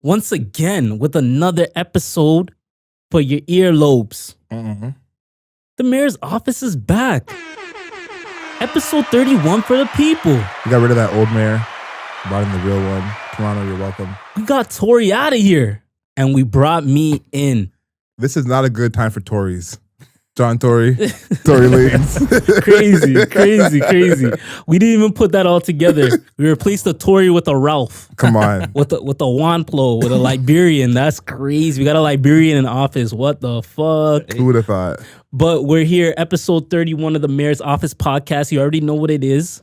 once again with another episode for your earlobes. The mayor's office is back. Episode 31 for the people. We got rid of that old mayor, brought in the real one. Toronto, you're welcome. We got Tori out of here, and we brought me in. This is not a good time for Tories. John Tory, Tory Lanez. Crazy. We didn't even put that all together. We replaced the Tory with a Ralph. Come on. with a Wanplo, with a Liberian. That's crazy. We got a Liberian in office. What the fuck? Who would have thought? But we're here, episode 31 of the Mayor's Office podcast. You already know what it is.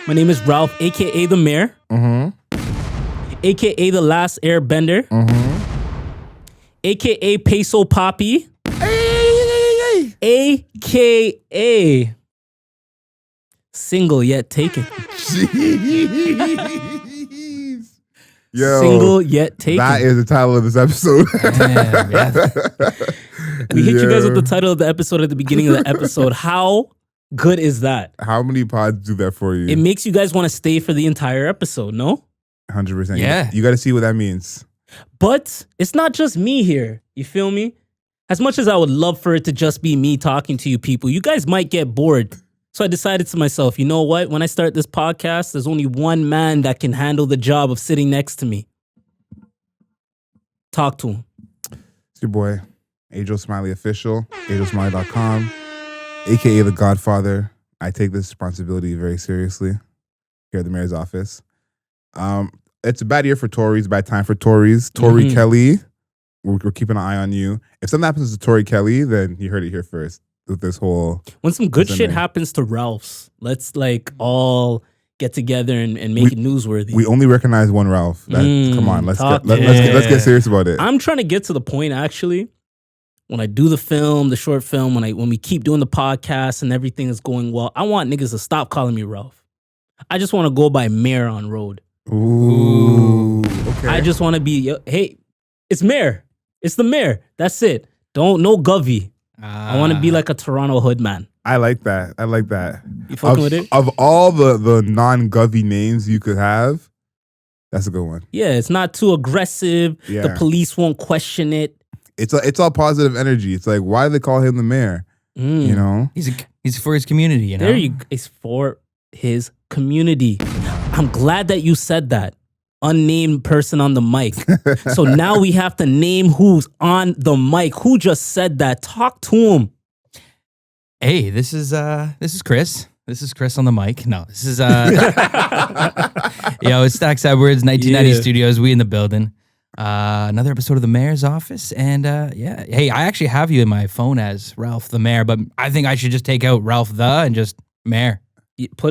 My name is Ralph, a.k.a. the Mayor. A.k.a. the Last Airbender. A.k.a. Peso Poppy. A.k.a. Single Yet Taken. Jeez. Yo, Single Yet Taken. That is the title of this episode. We hit you guys with the title of the episode at the beginning of the episode. How good is that? How many pods do that for you? It makes you guys want to stay for the entire episode, no? 100%. Yeah. You got to see what that means. But it's not just me here. You feel me? As much as I would love for it to just be me talking to you people, you guys might get bored. So I decided to myself, you know what? When I start this podcast, there's only one man that can handle the job of sitting next to me. Talk to him. It's your boy, Adriel Smiley Official, adrielsmiley.com, a.k.a. the Godfather. I take this responsibility very seriously here at the mayor's office. It's a bad year for Tories, bad time for Tories. Tori Kelly, we're keeping an eye on you. If something happens to Tori Kelly, then you heard it here first with this whole... When some good shit happens to Ralphs, let's all get together and make it newsworthy. We only recognize one Ralph. Come on, let's get serious about it. I'm trying to get to the point, actually, when I do the short film, when we keep doing the podcast and everything is going well, I want niggas to stop calling me Ralph. I just want to go by Mayor on road. Ooh. Okay. I just want to be, hey, it's Mayor. It's the Mayor. That's it. No Govy. I want to be like a Toronto hood man. I like that. You fucking with it? Of all the non-Govy names you could have, that's a good one. Yeah, it's not too aggressive. Yeah. The police won't question it. It's all positive energy. It's like, why do they call him the mayor? You know? He's for his community, you know? It's for his community. I'm glad that you said that. Unnamed person on the mic. So now we have to name who's on the mic. Who just said that? Talk to him. Hey, this is Chris. This is Chris on the mic. No, this is it's Stacks Edwards, 1990 Studios. We in the building. Another episode of the Mayor's Office, and hey, I actually have you in my phone as Ralph the Mayor, but I think I should just take out Ralph the and just Mayor.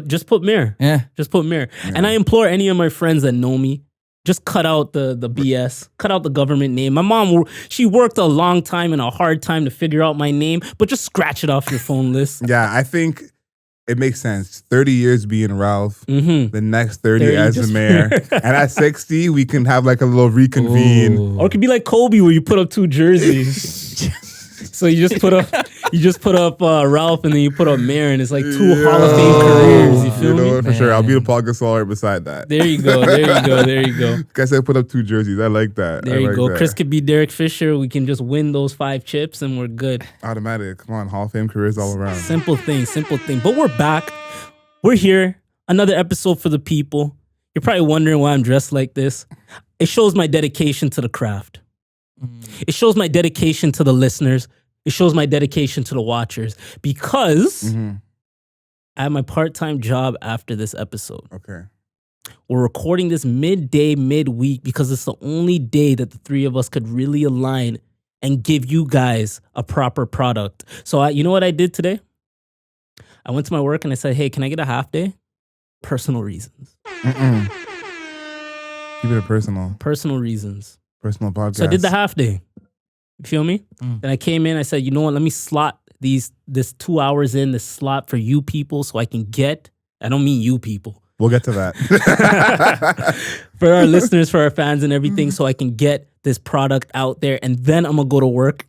Just put Mayor. Yeah. Just put Mayor. Yeah. And I implore any of my friends that know me, just cut out the BS. Cut out the government name. My mom, she worked a long time and a hard time to figure out my name, but just scratch it off your phone list. Yeah, I think it makes sense. 30 years being Ralph, the next 30 as the mayor. And at 60, we can have like a little reconvene. Ooh. Or it could be like Kobe where you put up two jerseys. So you just put up Ralph and then you put up Mayor and it's like two Hall of Fame careers. You feel me? For sure. I'll be the Paul Gasol right beside that. There you go. Guy said put up two jerseys. I like that. There you go. That. Chris could be Derek Fisher. We can just win those 5 chips and we're good. Automatic. Come on. Hall of Fame careers all around. Simple thing. But we're back. We're here. Another episode for the people. You're probably wondering why I'm dressed like this. It shows my dedication to the craft. It shows my dedication to the listeners. It shows my dedication to the watchers because I have my part-time job after this episode. Okay. We're recording this midweek because it's the only day that the three of us could really align and give you guys a proper product. So you know what I did today? I went to my work and I said, hey, can I get a half day? Personal reasons. Keep it personal. Personal reasons. Personal podcast. So I did the half day. You feel me? Then I came in, I said, you know what, let me slot this 2 hours in, this slot for you people so I can get, I don't mean you people. We'll get to that. For our listeners, for our fans and everything, so I can get this product out there. And then I'm going to go to work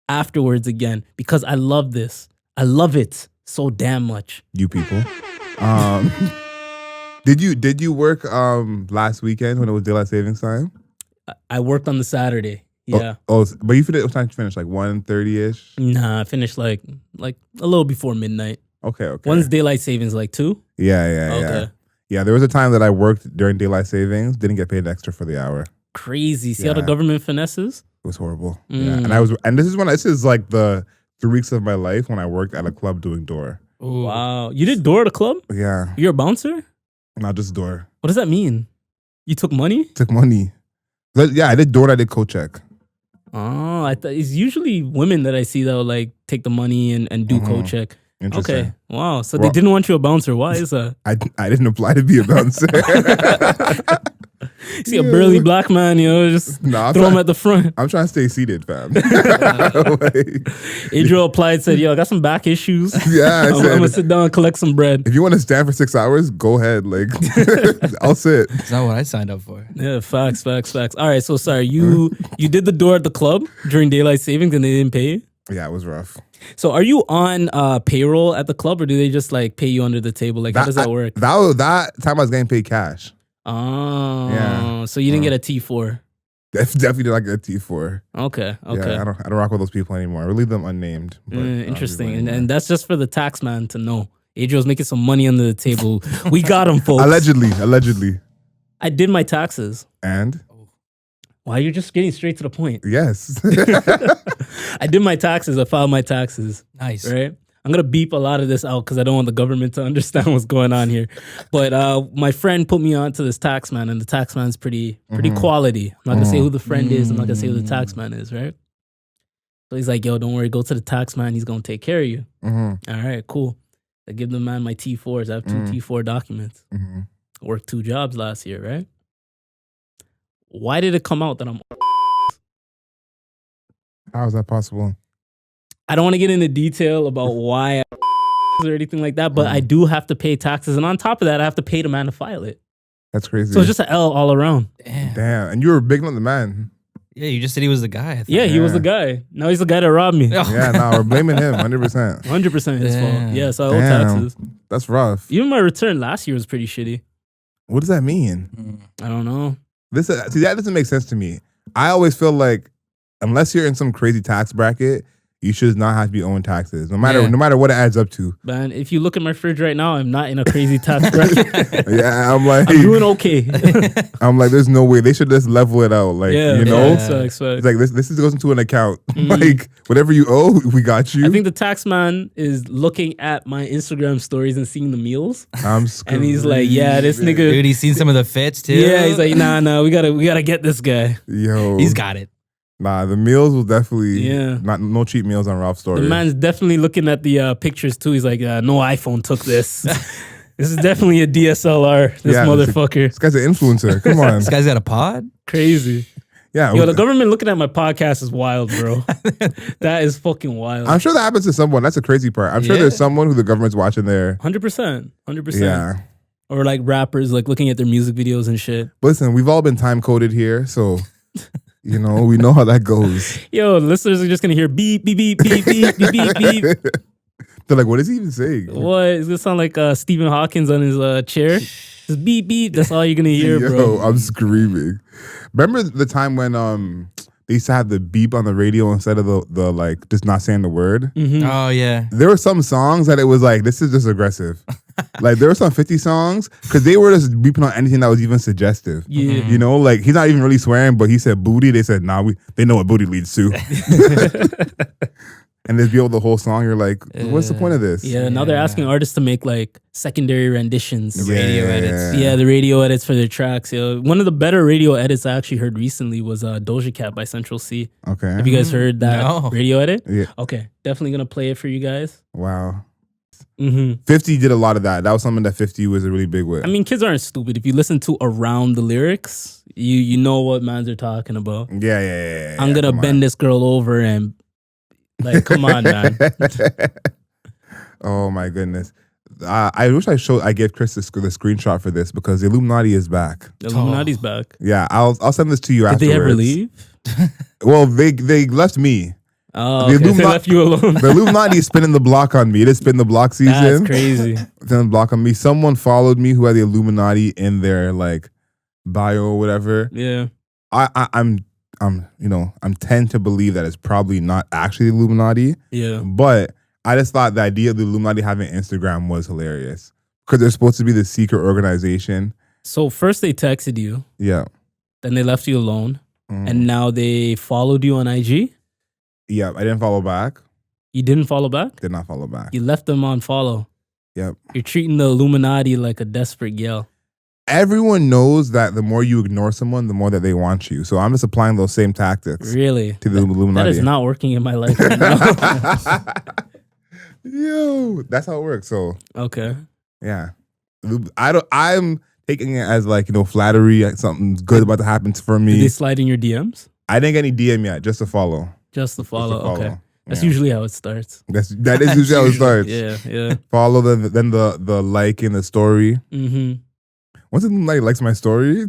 afterwards again because I love this. I love it so damn much. You people. Did you work last weekend when it was daylight savings time? I worked on the Saturday. Yeah. But you finished, what time did you finish? Like 1:30ish? Nah, I finished like a little before midnight. Okay. When's daylight savings, like 2? Yeah. Okay. Yeah, there was a time that I worked during daylight savings, didn't get paid extra for the hour. Crazy. See how the government finesses? It was horrible. Yeah. And this is like the 3 weeks of my life when I worked at a club doing door. Ooh. Wow. You did door at a club? Yeah. You're a bouncer? Not just door. What does that mean? You took money? Took money. Yeah, I did door and I did coat check. Oh, I thought it's usually women that I see that will like take the money and do coat check. Interesting. Okay. Wow. So they didn't want you a bouncer. Why is that? I didn't apply to be a bouncer. See a burly black man, just throw him at the front. I'm trying to stay seated, fam. Adriel applied, said, "Yo, I got some back issues. Yeah, I'm gonna sit down and collect some bread." If you want to stand for 6 hours, go ahead. Like, I'll sit. It's not what I signed up for. Yeah, facts. All right, so sorry, you did the door at the club during daylight savings and they didn't pay you? Yeah, it was rough. So are you on payroll at the club or do they just like pay you under the table? Like, how does that work? That time I was getting paid cash. Oh, yeah. So you didn't get a T4? Definitely did not get a T4. Okay. Yeah, I don't rock with those people anymore. I leave them unnamed. But interesting. And that's just for the tax man to know. Adriel's making some money under the table. We got him, folks. Allegedly. I did my taxes. And? Wow, you're just getting straight to the point. Yes. I did my taxes. I filed my taxes. Nice. Right? I'm going to beep a lot of this out because I don't want the government to understand what's going on here. But my friend put me on to this tax man, and the tax man's pretty quality. I'm not going to say who the friend is. I'm not going to say who the tax man is, right? So he's like, yo, don't worry. Go to the tax man. He's going to take care of you. All right, cool. I give the man my T4s. I have 2 T4 documents. I worked 2 jobs last year, right? Why did it come out that I'm... How is that possible? I don't want to get into detail about why or anything like that, but I do have to pay taxes. And on top of that, I have to pay the man to file it. That's crazy. So it's just an L all around. Damn. And you were big on the man. Yeah, you just said he was the guy. Yeah, he was the guy. Now he's the guy that robbed me. Yeah, no, we're blaming him 100%. 100% his fault. Yeah, so I owe taxes. That's rough. Even my return last year was pretty shitty. What does that mean? I don't know. See, that doesn't make sense to me. I always feel like unless you're in some crazy tax bracket, you should not have to be owing taxes, no matter what it adds up to. Man, if you look at my fridge right now, I'm not in a crazy tax bracket. Yeah, I'm like, I'm doing okay. I'm like, there's no way they should just level it out. Like, you know, It's like this goes into an account. Like whatever you owe, we got you. I think the tax man is looking at my Instagram stories and seeing the meals. I'm and he's like, yeah, this nigga, dude, he's seen some of the fits too. Yeah, he's like, nah, we gotta get this guy. Yo, he's got it. Nah, the meals will definitely no cheap meals on Ralph's story. The man's definitely looking at the pictures too. He's like, no iPhone took this. This is definitely a DSLR. This motherfucker. This guy's an influencer. Come on. This guy's got a pod? Crazy. Yeah. Yo, the government looking at my podcast is wild, bro. That is fucking wild. I'm sure that happens to someone. That's the crazy part. I'm sure there's someone who the government's watching there. 100%. Yeah. Or like rappers like looking at their music videos and shit. Listen, we've all been time coded here, so you know, we know how that goes. Yo, listeners are just gonna hear beep, beep, beep, beep, beep, beep, beep, beep. They're like, what is he even saying? What? It's gonna sound like Stephen Hawkins on his chair. Just beep, beep. That's all you're gonna hear, bro. I'm screaming. Remember the time when they used to have the beep on the radio instead of the like just not saying the word? Oh yeah. There were some songs that it was like, this is just aggressive. Like there were some 50 songs because they were just beeping on anything that was even suggestive. Yeah. You know, like he's not even really swearing, but he said booty. They said, nah, they know what booty leads to. And there's the whole song. You're like, what's the point of this? Yeah, now they're asking artists to make like secondary renditions. The radio edits. Yeah, the radio edits for their tracks. Yeah. One of the better radio edits I actually heard recently was Doja Cat by Central C. Okay. Have you guys heard that radio edit? Yeah. Okay, definitely gonna play it for you guys. Wow. 50 did a lot of that. That was something that 50 was a really big with. I mean, kids aren't stupid. If you listen to around the lyrics, you know what mans are talking about. Yeah. I'm gonna bend this girl over and like, come on, man. Oh my goodness. I wish I gave Chris the screenshot for this because the Illuminati is back. The Illuminati's back. Yeah, I'll send this to you afterwards. Did they ever leave? Well, they left me. Oh, okay. They left you alone. The Illuminati is spinning the block on me. It is spin the block season. That's crazy. Spinning the block on me. Someone followed me who had the Illuminati in their like bio or whatever. Yeah. I'm tend to believe that it's probably not actually the Illuminati. Yeah. But I just thought the idea of the Illuminati having Instagram was hilarious because they're supposed to be the secret organization. So first they texted you, Yeah. then they left you alone, Mhm. and now they followed you on IG. Yeah, I didn't follow back. You didn't follow back? Did not follow back. You left them on follow. Yep. You're treating the Illuminati like a desperate gal. Everyone knows that the more you ignore someone, the more that they want you. So I'm just applying those same tactics Really? to the Illuminati. That is not working in my life right now. Yo, that's how it works. So Okay. yeah, I'm taking it as like flattery. Like something's good about to happen for Did me. they slide in your DMs? I didn't get any DM yet, just to follow. Just to follow. Okay. follow. That's Yeah. usually how it starts. That is usually how it starts. Yeah, yeah. Follow then the like in the story. Mm-hmm. Once somebody likes my story,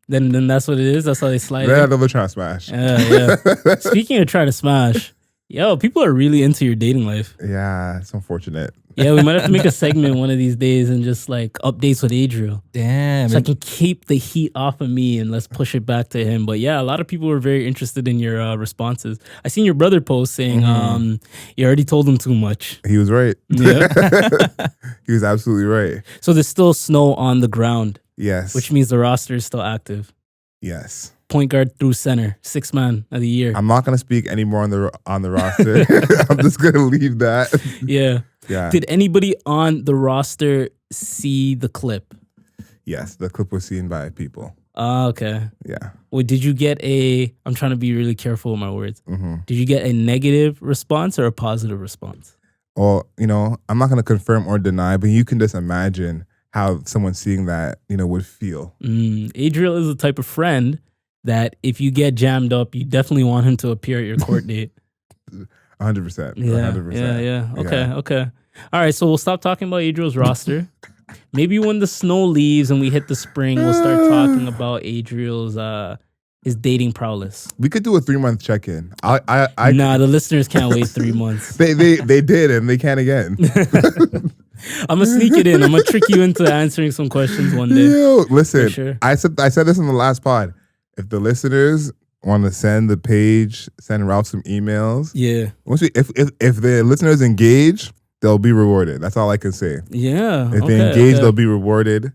Then that's what it is. That's how they slide then in. they'll try to smash. Yeah. Speaking of trying to smash, yo, people are really into your dating life. Yeah, it's unfortunate. Yeah, we might have to make a segment one of these days and just like updates with Adriel. Damn. So I can keep the heat off of me and let's push it back to him. But yeah, a lot of people were very interested in your responses. I seen your brother post saying you already told him too much. He was right. Yeah. He was absolutely right. So there's still snow on the ground, Yes. which means the roster is still active. Yes. Point guard through center, 6th man of the year. I'm not gonna speak anymore on the roster. I'm just gonna leave that. Yeah. Yeah. Did anybody on the roster see the clip? Yes, the clip was seen by people. Okay. Yeah. Well, did you get I'm trying to be really careful with my words. Mm-hmm. Did you get a negative response or a positive response? Well, I'm not gonna confirm or deny, but you can just imagine how someone seeing that, would feel. Adriel is the type of friend that if you get jammed up, you definitely want him to appear at your court date. 100%. Yeah, 100%. yeah. Okay. All right, so we'll stop talking about Adriel's roster. Maybe when the snow leaves and we hit the spring, we'll start talking about Adriel's his dating prowess. We could do a 3-month check-in. Nah, the listeners can't wait 3 months. They did and they can again. I'm gonna sneak it in. I'm gonna trick you into answering some questions one day. Yo, listen, For sure. I said this in the last pod. If the listeners want to send Ralph some emails. Yeah. If the listeners engage, they'll be rewarded. That's all I can say. Yeah. If they engage, they'll be rewarded.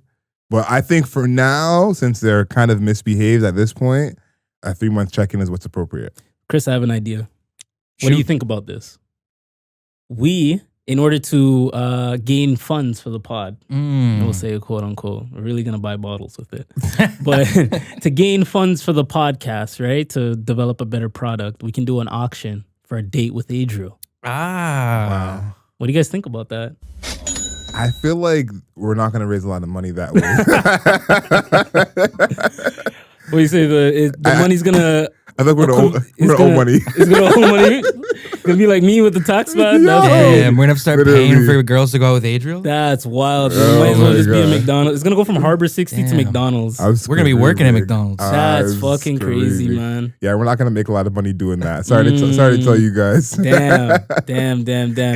But I think for now, since they're kind of misbehaved at this point, a 3-month check-in is what's appropriate. Chris, I have an idea. Shoot. What do you think about this? We, in order to gain funds for the pod, we'll say quote unquote, we're really gonna buy bottles with it. But to gain funds for the podcast, right? To develop a better product, we can do an auction for a date with Adriel. Wow. What do you guys think about that? I feel like we're not going to raise a lot of money that way. What do you say? The money's gonna. I think we're going to owe money. It's gonna owe money. It's gonna be like me with the tax man. Yo. Damn, we're gonna have to start Literally. paying for girls to go out with Adriel? That's wild. Oh It might as well my just be a God. McDonald's. It's gonna go from Harbor 60 to Damn. McDonald's. We're gonna be working at McDonald's. That's fucking crazy, man. Yeah, we're not going to make a lot of money doing that. Sorry to tell you guys. Damn.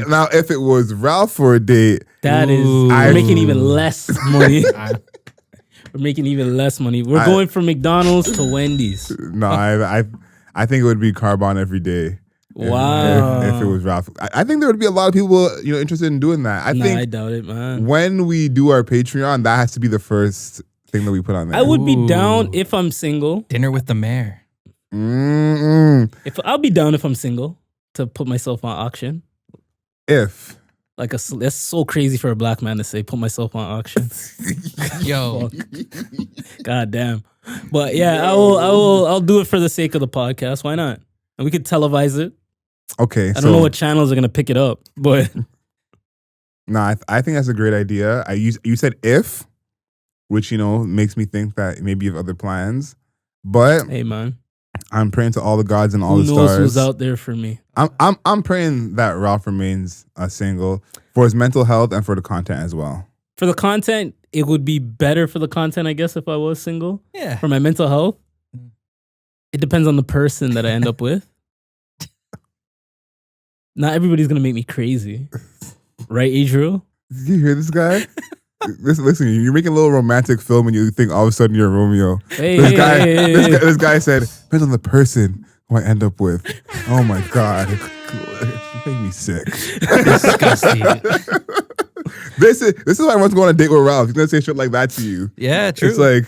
Now, if it was Ralph for a date, That is, Ooh. we're making even less money. We're making even less money. We're going from McDonald's to Wendy's. no, I think it would be Carbon every day. Wow. If it was Ralph, I think there would be a lot of people interested in doing that. I I think doubt it, man. when we do our Patreon, that has to be the first thing that we put on there. I would be Ooh. down if I'm single. Dinner with the mayor. Mm-mm. I'll be down if I'm single to put myself on auction. If Like that's so crazy for a black man to say, put myself on auction. Yo. God damn. But yeah, I'll do it for the sake of the podcast. Why not? And we could televise it. okay, I don't know what channels are gonna pick it up, but No, I think that's a great idea. You said if, which makes me think that maybe you have other plans. But hey man, I'm praying to all the gods and all who the knows stars. who's out there for me? I'm praying that Ralph remains single for his mental health and for the content as well. For the content, it would be better for the content, I guess, if I was single. Yeah. For my mental health, it depends on the person that I end up with. Not everybody's gonna make me crazy, right, Adriel? Did you hear this guy? Listen, you're making a little romantic film and you think all of a sudden you're Romeo. Hey, This guy said, depends on the person who I end up with. Oh my God. You make me sick. Disgusting. This is why I want to go on a date with Ralph. He's gonna say shit like that to you. Yeah, true. It's like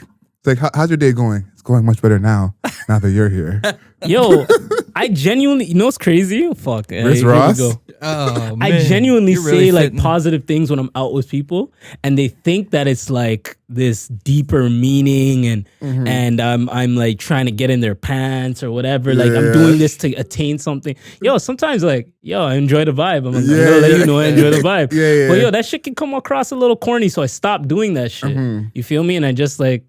how's your day going? It's going much better now that you're here. Yo, I genuinely, you know what's crazy? Fuck. Miss here we Ross? go. Oh, man. I genuinely You're say really like fitting. positive things when I'm out with people, and they think that it's like this deeper meaning, and I'm like trying to get in their pants or whatever. Like I'm doing this to attain something. Yo, sometimes like, I enjoy the vibe. I'm gonna let you know I enjoy the vibe. But yo, that shit can come across a little corny, so I stopped doing that shit. You feel me? And I just like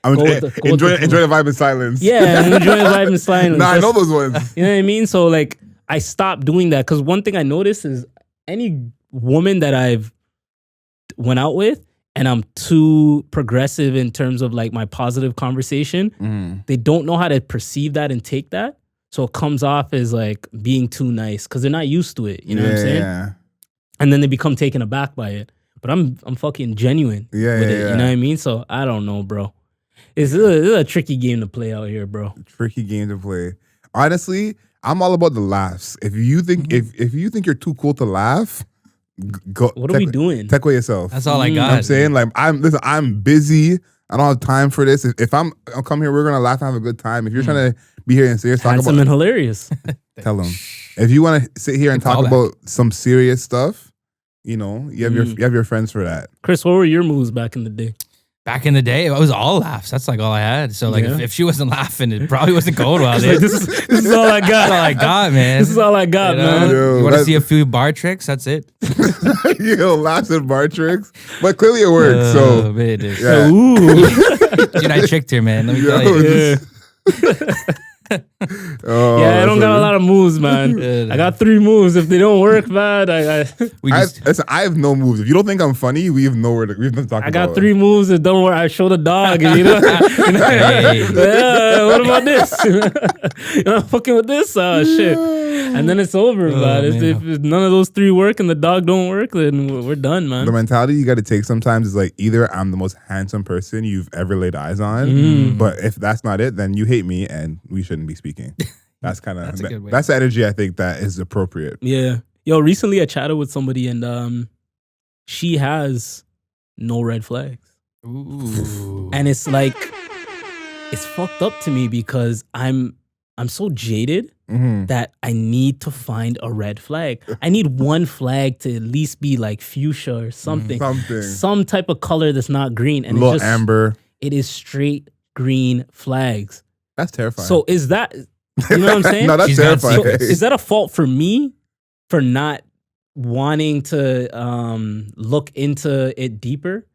Enjoy the vibe in silence. Yeah, I'm enjoying the vibe in silence. Nah, I know those ones. You know what I mean? So like I stopped doing that because one thing I noticed is any woman that I've went out with and I'm too progressive in terms of like my positive conversation, they don't know how to perceive that and take that. So it comes off as like being too nice because they're not used to it. You know what I'm saying? Yeah. And then they become taken aback by it. But I'm fucking genuine with it. You know what I mean? So I don't know, bro. It's a tricky game to play out here, bro. Tricky game to play. Honestly, I'm all about the laughs. If you think if you think you're too cool to laugh, go. What are we doing? Take away yourself. That's all I got. You know what I'm saying? Like I'm busy. I don't have time for this. If I'll come here, we're gonna laugh and have a good time. If you're trying to be here and serious, talk Handsome about and hilarious. tell them. If you want to sit here and talk Callback. about some serious stuff, you have your friends for that. Chris, what were your moves back in the day? Back in the day, it was all laughs. That's like all I had. So like, if she wasn't laughing, it probably wasn't going well. Like, this is all I got. That's all I got, man. This is all I got, You know? man. Yo, You want to that's- see a few bar tricks? That's it. Laughs and bar tricks, but clearly it worked. Oh, So man, dude. yeah. Dude, I tricked her, man. Let me tell you. Oh, Yeah, I don't that's got a lot of moves, man. I got 3 moves. If they don't work, man, We I just listen, I have no moves. If you don't think I'm funny, we have nowhere to. We've been talking. I got about 3 moves that don't work. I show the dog, you know. Hey. Yeah, what about this? You know, fucking with this shit, and then it's over, man. If none of those 3 work and the dog don't work, then we're done, man. The mentality you got to take sometimes is like either I'm the most handsome person you've ever laid eyes on, but if that's not it, then you hate me and we shouldn't be speaking. That's kind of That's a good way. that's the energy I think that is appropriate. Yeah. Yo, recently I chatted with somebody and she has no red flags. Ooh. And it's like it's fucked up to me because I'm so jaded that I need to find a red flag. I need one flag to at least be like fuchsia or something. Some type of color that's not green. And A little it's just, amber. it is straight green flags. That's terrifying. So is that, you know what I'm saying? No, that's She's got terrifying. secrets. Is that a fault for me for not wanting to look into it deeper?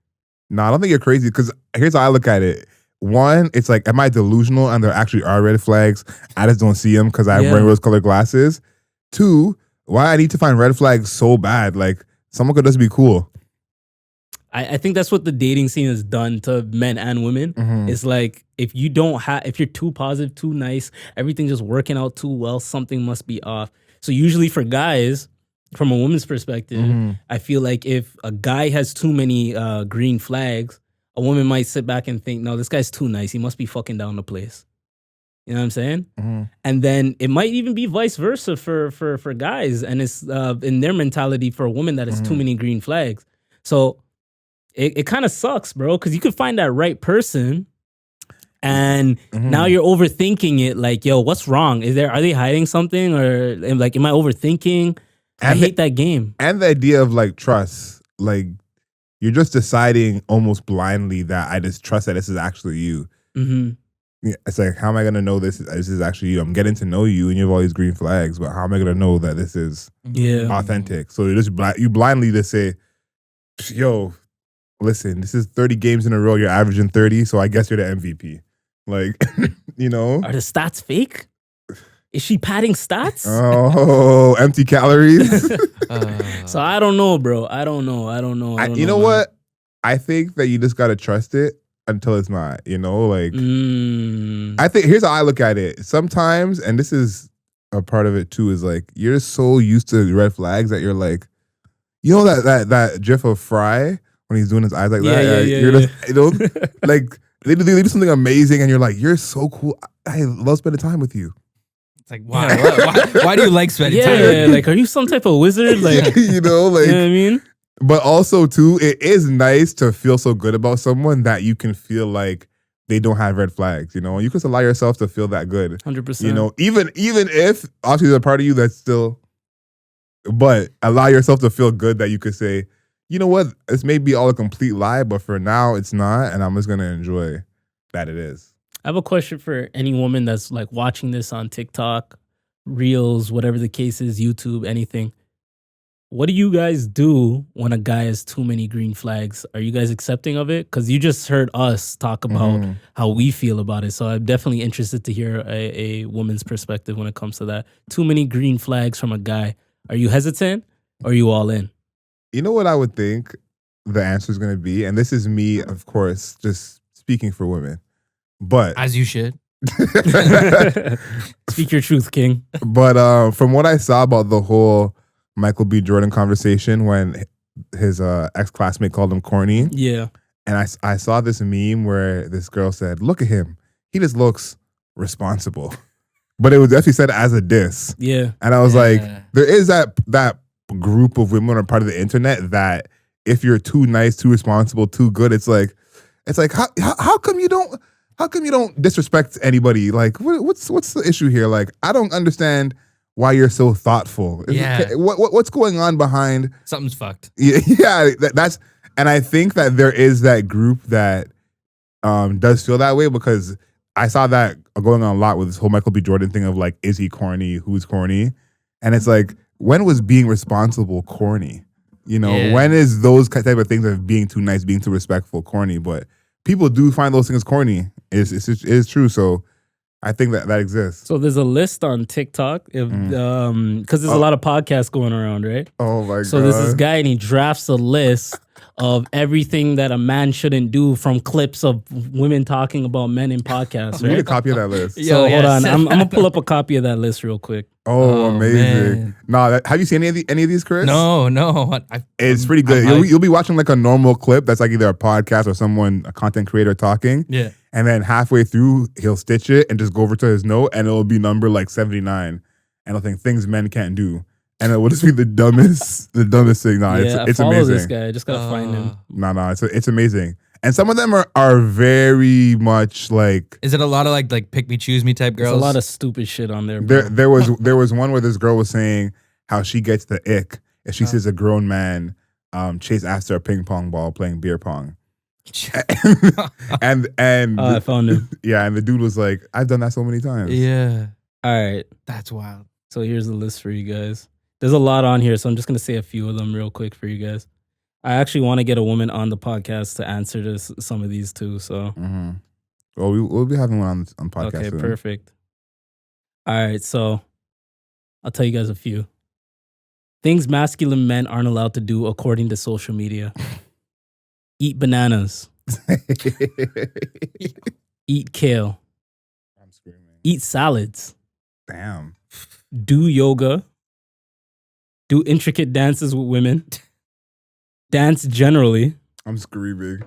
No, I don't think you're crazy because here's how I look at it. One, it's like, am I delusional and there actually are red flags? I just don't see them because I'm wearing rose-colored glasses. 2, why I need to find red flags so bad? Like, someone could just be cool. I think that's what the dating scene has done to men and women. It's like if you're too positive, too nice, everything's just working out too well, something must be off. So usually for guys, from a woman's perspective, I feel like if a guy has too many green flags, a woman might sit back and think, no, this guy's too nice. He must be fucking down the place. You know what I'm saying? And then it might even be vice versa for guys. And it's in their mentality for a woman that has too many green flags. So it kind of sucks, bro, because you could find that right person and now you're overthinking it. Like, yo, what's wrong? Are they hiding something? Or like, am I overthinking? I hate that game. And the idea of like trust, like you're just deciding almost blindly that I just trust that this is actually you. Yeah, it's like, how am I gonna know this is actually you? I'm getting to know you, and you have all these green flags, but how am I gonna know that this is authentic? So you blindly just say, "Yo, listen, this is 30 games in a row. You're averaging 30, so I guess you're the MVP." Like, you know, are the stats fake? Is she padding stats? Oh, empty calories. So I don't know, bro. I don't know. You know what? I think that you just gotta trust it until it's not, you know, like I think here's how I look at it. Sometimes, and this is a part of it too, is like you're so used to red flags that you're like, you know, that gif of Fry when he's doing his eyes like Yeah, that. yeah, You're yeah, just, you know, like they do something amazing, and you're like, you're so cool. I love spending time with you. It's like, why? Why do you like spending time? Yeah, like, are you some type of wizard? Like, you know, like, you know what I mean? but also too, it is nice to feel so good about someone that you can feel like they don't have red flags. You know, you can allow yourself to feel that good. 100%. You know, even if obviously there's a part of you that's still, but allow yourself to feel good that you could say, you know what, this may be all a complete lie, but for now it's not, and I'm just gonna enjoy that it is. I have a question for any woman that's like watching this on TikTok, Reels, whatever the case is, YouTube, anything. What do you guys do when a guy has too many green flags? Are you guys accepting of it? Because you just heard us talk about how we feel about it. So I'm definitely interested to hear a woman's perspective when it comes to that. Too many green flags from a guy. Are you hesitant or are you all in? You know what I would think the answer is going to be? And this is me, of course, just speaking for women. But As you should. Speak your truth, King. But from what I saw about the whole Michael B. Jordan conversation when his ex-classmate called him corny. Yeah. And I saw this meme where this girl said, look at him. He just looks responsible. But it was definitely said as a diss. Yeah. And I was like, there is that group of women are part of the internet that if you're too nice, too responsible, too good, it's like how come you don't disrespect anybody? Like what's the issue here? Like I don't understand why you're so thoughtful. What's going on behind? Something's fucked. Yeah, that's and I think that there is that group that does feel that way because I saw that going on a lot with this whole Michael B. Jordan thing of like, is he corny? Who's corny? And it's like, when was being responsible corny? You know, when is those type of things of being too nice, being too respectful corny? But people do find those things corny. It's true. So I think that exists. So there's a list on TikTok because there's a lot of podcasts going around, right? Oh my god! So there's this guy and he drafts a list of everything that a man shouldn't do from clips of women talking about men in podcasts. We need a Right? copy of that list. So hold on, I'm gonna pull up a copy of that list real quick. Oh, amazing! Man. Nah, have you seen any of these, Chris? No. It's pretty good. You'll be watching like a normal clip that's like either a podcast or a content creator talking. Yeah. And then halfway through, he'll stitch it and just go over to his note, and it'll be number like 79, and it'll think things men can't do, and it will just be the dumbest thing. Nah, it's I follow amazing. this guy. I just gotta find him. Nah, it's amazing. And some of them are very much like. Is it a lot of like pick me, choose me type girls? There's a lot of stupid shit on there. Bro. There was one where this girl was saying how she gets the ick if she sees a grown man chase after a ping pong ball playing beer pong. and I found him. Yeah, and the dude was like, I've done that so many times. Yeah. All right. That's wild. So here's the list for you guys. There's a lot on here, so I'm just gonna say a few of them real quick for you guys. I actually want to get a woman on the podcast to answer this, some of these too. So, Well, we'll be having one on podcast. okay, soon. perfect. All right, so I'll tell you guys a few things masculine men aren't allowed to do according to social media: eat bananas, eat kale, I'm screaming. eat salads, Damn. do yoga, do intricate dances with women, dance generally, I'm screaming.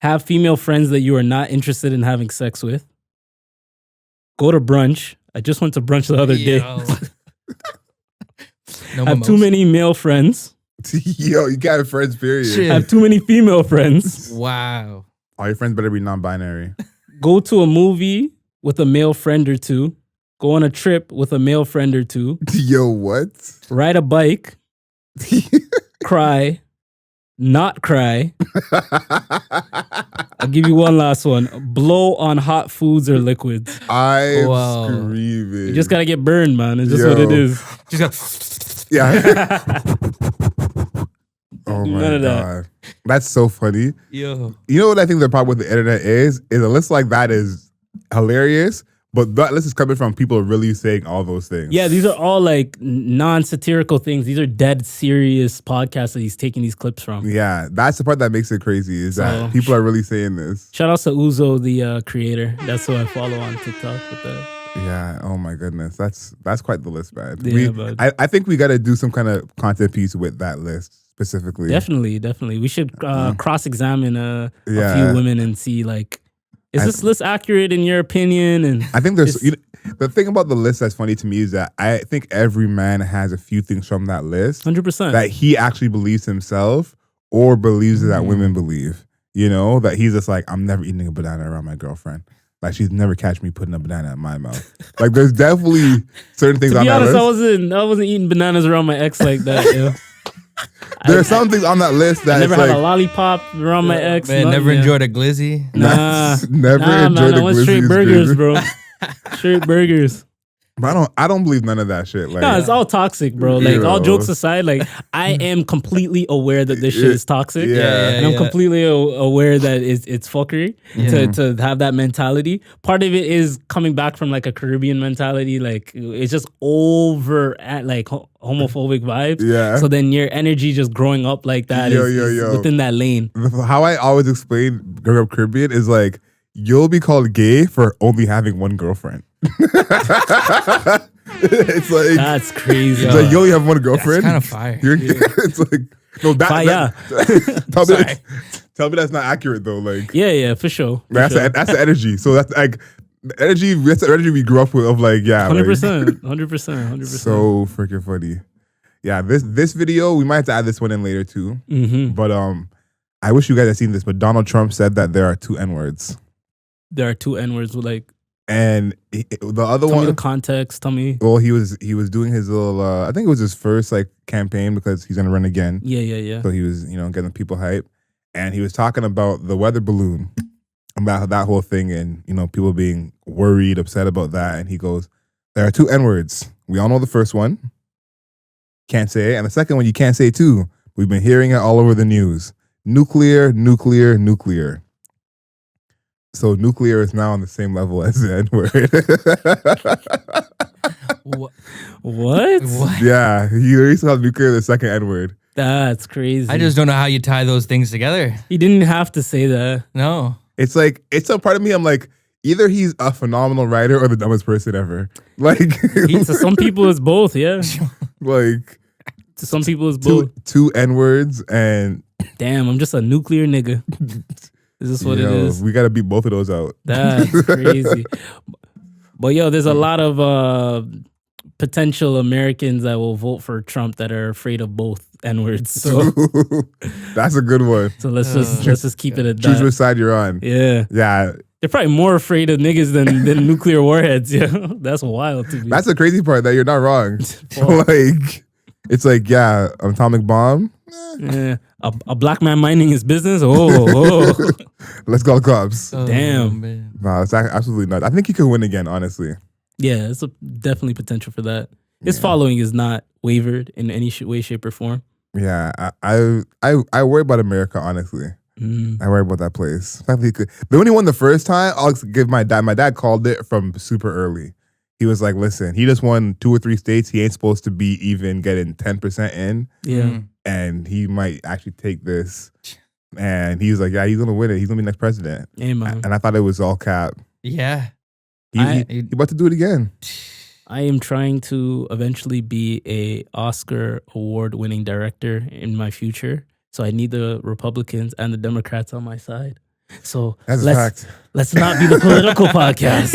have female friends that you are not interested in having sex with, go to brunch. I just went to brunch the other day. No Have too many male friends. Yo, you got friends, period. Shit. Have too many female friends. Wow. All your friends better be non-binary. Go to a movie with a male friend or two. Go on a trip with a male friend or two. Yo, what? Ride a bike. Cry. Not cry. I'll give you one last one. Blow on hot foods or liquids. I'm Wow. screaming. You just gotta get burned, man. It's just what it is. Just got Yeah. Oh my None of that. god. That's so funny. yo. You know what I think the problem with the internet is a list like that is hilarious, but that list is coming from people really saying all those things. Yeah, these are all like non-satirical things. These are dead serious podcasts that he's taking these clips from. Yeah, that's the part that makes it crazy is that people are really saying this. Shout out to Uzo, the creator. That's who I follow on TikTok with that. Yeah, oh my goodness. That's quite the list, man. Yeah, bud. I think we got to do some kind of content piece with that list specifically. Definitely. We should cross-examine a Yeah. few women and see, like, is this list accurate in your opinion? And I think there's the thing about the list that's funny to me is that I think every man has a few things from that list 100%. that he actually believes himself or believes that women believe. You know, that he's just like, I'm never eating a banana around my girlfriend. Like, she's never catch me putting a banana in my mouth. Like, there's definitely certain things on that list. I wasn't eating bananas around my ex like that. Yo. There are some things on that list that I never it's had like, a lollipop around my ex. Man, nothing, never yeah. enjoyed a glizzy. Nah, never enjoyed man, a I went straight glizzy burgers, experience. bro. Straight burgers. But I don't believe none of that shit. Like, No, it's all toxic, bro. Like, all Yo. jokes aside, like, I am completely aware that this shit is toxic. Yeah. And I'm completely aware that it's fuckery to have that mentality. Part of it is coming back from like a Caribbean mentality. Like, it's just over at like homophobic vibes. Yeah. So then your energy just growing up like that is within that lane. How I always explain growing up Caribbean is like, you'll be called gay for only having one girlfriend. It's like, That's crazy. it's like you only have one girlfriend. That's kind of fire. You're gay. It's like, no, Fire. tell me that's not accurate though. Like, Yeah, for sure. that's the energy. So that's like the energy. That's the energy we grew up with. Of like, yeah, 100%. So freaking funny. Yeah, this video we might have to add this one in later too. Mm-hmm. But I wish you guys had seen this. But Donald Trump said that there are 2 N-words. There are 2 N-words with like. And the other Tell one, me the context. Tell me. well, he was doing his little. I think it was his first like campaign because he's gonna run again. Yeah. So he was, getting people hype, and he was talking about the weather balloon, about that whole thing, and people being worried, upset about that. And he goes, "There are 2 N-words. We all know the first one, can't say it, and the second one you can't say too. We've been hearing it all over the news. Nuclear, nuclear, nuclear." So nuclear is now on the same level as the N-word. What? Yeah, he used to call nuclear the second N-word. That's crazy. I just don't know how you tie those things together. He didn't have to say that. No. It's like, it's a part of me, I'm like, either he's a phenomenal writer or the dumbest person ever. Like, To some people, it's both. Yeah. like To some people, it's both. two N-words and Damn, I'm just a nuclear nigga. Is this what it is? we got to beat both of those out. That's crazy. But there's a lot of potential Americans that will vote for Trump that are afraid of both N-words. So, That's a good one. so let's just keep it at Choose that. which side you're on. Yeah. Yeah. They're probably more afraid of niggas than nuclear warheads. Yeah. That's wild to me. That's the crazy part, that you're not wrong. Like, it's like, yeah, atomic bomb. Yeah. A black man minding his business. Oh. Let's call the cops. Damn. Man. No, it's absolutely not. I think he could win again, honestly. Yeah, it's definitely potential for that. His following is not wavered in any way, shape, or form. Yeah, I worry about America, honestly. I worry about that place. They only won the first time. I'll give my dad. My dad called it from super early. He was like, listen, he just won 2 or 3 states. He ain't supposed to be even getting 10% in. Yeah. And he might actually take this. And he was like, yeah, he's going to win it. He's going to be next president. Amen. And I thought it was all cap. Yeah. He about to do it again. I am trying to eventually be a Oscar award-winning director in my future. So I need the Republicans and the Democrats on my side. So That's a fact. let's not be the political podcast.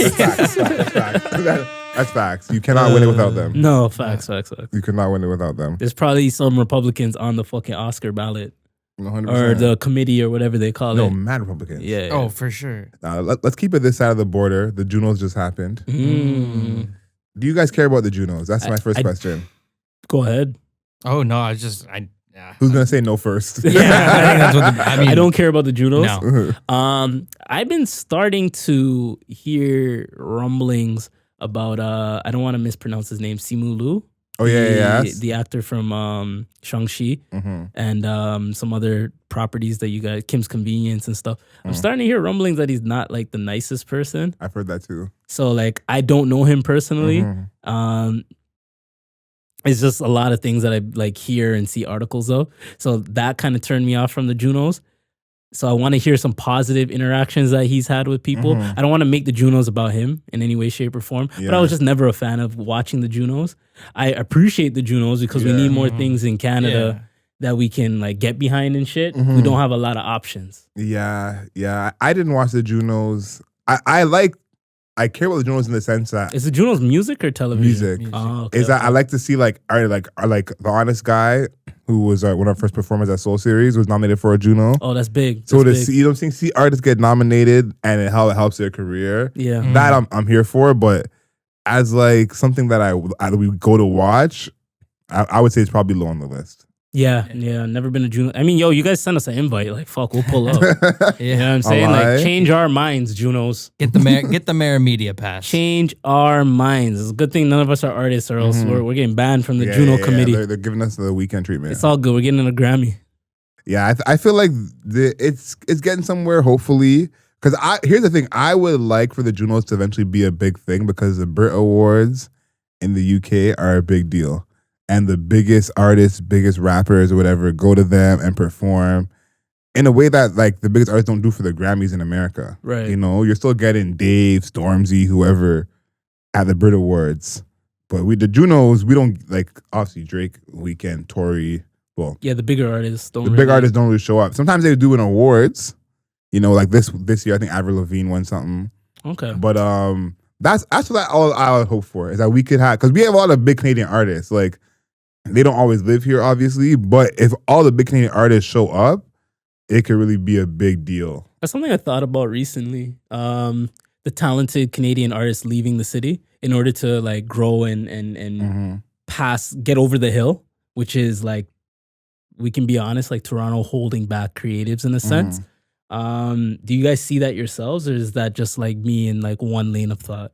That's facts. You cannot win it without them. No, facts. You cannot win it without them. There's probably some Republicans on the fucking Oscar ballot 100%. or the committee or whatever they call No, it. mad Republicans. Yeah. Oh, for sure. Let's keep it this side of the border. The Junos just happened. Mm. Do you guys care about the Junos? That's my first question. Go ahead. Oh, no. Yeah. Who's gonna say no first? Yeah, I think that's what I don't care about the Junos. No. I've been starting to hear rumblings about I don't want to mispronounce his name, Simu Liu. Oh yeah. The actor from Shang-Chi and some other properties that you guys, Kim's Convenience and stuff. I'm starting to hear rumblings that he's not like the nicest person. I've heard that too. So like I don't know him personally. It's just a lot of things that I like hear and see articles of. So that kind of turned me off from the Junos. So I want to hear some positive interactions that he's had with people. I don't want to make the Junos about him in any way, shape, or form. But I was just never a fan of watching the Junos. I appreciate the Junos because we need more things in Canada that we can like get behind and shit. We Mhm. don't have a lot of options. Yeah. I didn't watch the Junos. I care about the Junos in the sense that Is the Junos music or television? music. Oh, okay, Is that I like to see like the Honest Guy, who was one of our first performers at Soul Series, was nominated for a Juno. Oh, that's big. So That's to big. see, you know what I'm saying, see artists get nominated and how it helps their career, Yeah. that I'm here for. But as like something that we go to watch, I would say it's probably low on the list. Yeah. Never been a Juno. I mean, yo, you guys send us an invite. Like, fuck, we'll pull up. You know what I'm saying? Alright. Like, change our minds, Junos. Get the mayor media pass. Change our minds. It's a good thing none of us are artists, or else we're getting banned from the Juno committee. They're giving us the weekend treatment. It's all good. We're getting a Grammy. Yeah, I feel like it's getting somewhere, hopefully. Because here's the thing, I would like for the Junos to eventually be a big thing, because the Brit Awards in the UK are a big deal. And the biggest artists, biggest rappers or whatever go to them and perform in a way that like the biggest artists don't do for the Grammys in America. Right. You know, you're still getting Dave, Stormzy, whoever at the Brit Awards. But the Junos, we don't, like, obviously Drake, Weeknd, Tory. Well, Yeah, the bigger artists don't. the big artists don't really show up. Sometimes they do in awards. You know, like this year, I think Avril Lavigne won something. Okay. But that's what I would hope for, is that we could have, because we have a lot of big Canadian artists. Like, they don't always live here, obviously, but if all the big Canadian artists show up, it could really be a big deal. That's something I thought about recently. The talented Canadian artists leaving the city in order to like grow and get over the hill, which is like, we can be honest, like Toronto holding back creatives in a sense. Do you guys see that yourselves, or is that just like me in like one lane of thought?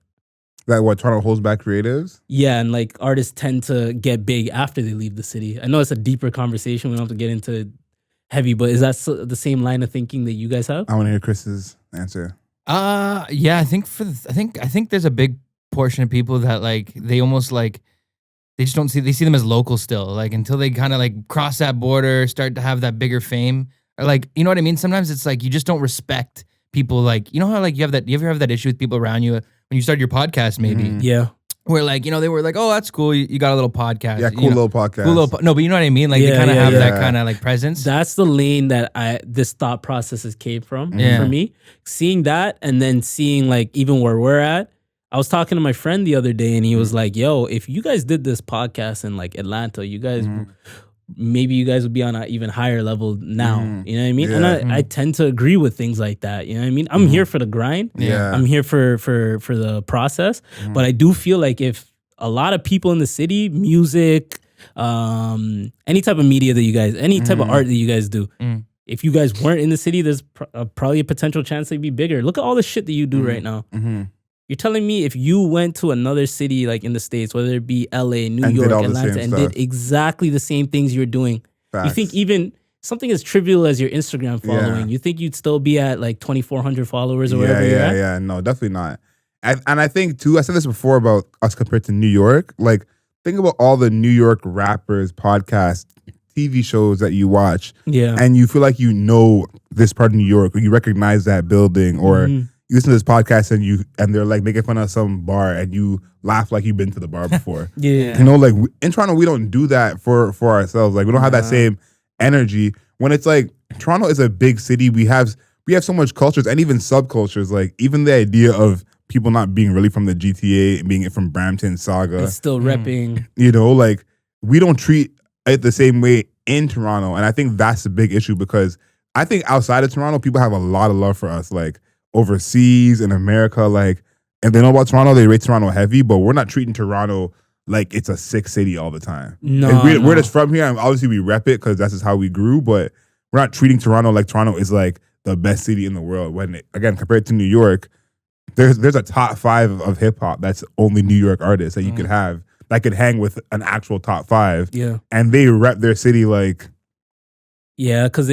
That what Toronto holds back creatives? Yeah, and like artists tend to get big after they leave the city. I know it's a deeper conversation. We don't have to get into heavy, but is that the same line of thinking that you guys have? I want to hear Chris's answer. Yeah, I think there's a big portion of people that like they almost like they just don't see, they see them as local still. Like until they kind of like cross that border, start to have that bigger fame. Or like, you know what I mean? Sometimes it's like you just don't respect people. Like, you know how like you ever have that issue with people around you when you started your podcast, maybe? Yeah. Where like, you know, they were like, oh, that's cool. You got a little podcast. Yeah, you know? little podcast. Cool little no, but you know what I mean? Like they kind of have that kind of like presence. That's the lane that this thought processes came from Yeah. for me. Seeing that and then seeing like even where we're at. I was talking to my friend the other day and he was like, yo, if you guys did this podcast in like Atlanta, you guys maybe you guys would be on an even higher level now. You know what I mean? Yeah. And I tend to agree with things like that. You know what I mean? I'm here for the grind. Yeah. I'm here for the process. But I do feel like if a lot of people in the city, music, any type of media that you guys, any type of art that you guys do, if you guys weren't in the city, there's probably a potential chance they'd be bigger. Look at all the shit that you do right now. You're telling me if you went to another city like in the States, whether it be LA, New And did York, all the Atlanta, same and stuff. did exactly the same things you're doing, Facts. you think even something as trivial as your Instagram following, Yeah. you think you'd still be at like 2,400 followers or whatever you're at? Yeah, no, definitely not. And I think too, I said this before about us compared to New York. Like, think about all the New York rappers, podcasts, TV shows that you watch, Yeah. and you feel like you know this part of New York, or you recognize that building, or you listen to this podcast and they're like making fun of some bar, and you laugh like you've been to the bar before. Yeah. You know, like in Toronto, we don't do that for ourselves. Like, we don't have that same energy. When it's like Toronto is a big city, we have so much cultures and even subcultures. Like, even the idea of people not being really from the GTA and being from Brampton, Saga, It's still repping. you know, like we don't treat it the same way in Toronto. And I think that's a big issue, because I think outside of Toronto, people have a lot of love for us, like overseas in America, like, and they know about Toronto, they rate Toronto heavy, but we're not treating Toronto like it's a sick city all the time. No, Like, we're no. just from here, and obviously we rep it because that's just how we grew, but we're not treating Toronto like Toronto is like the best city in the world. When again, compared to New York, there's a top 5 of hip hop that's only New York artists that you could have that could hang with an actual top 5. Yeah. And they rep their city like. Yeah, because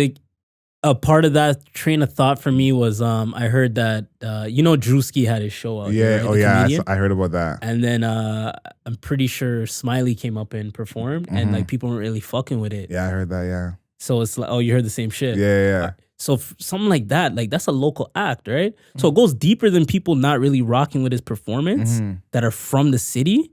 a part of that train of thought for me was I heard that Druski had his show out. Yeah, right? oh The yeah, comedian. I heard about that. And then I'm pretty sure Smiley came up and performed, and like people weren't really fucking with it. Yeah, I heard that. Yeah, So it's like, oh, you heard the same shit. yeah. So something like that, like that's a local act, right? So it goes deeper than people not really rocking with his performance that are from the city.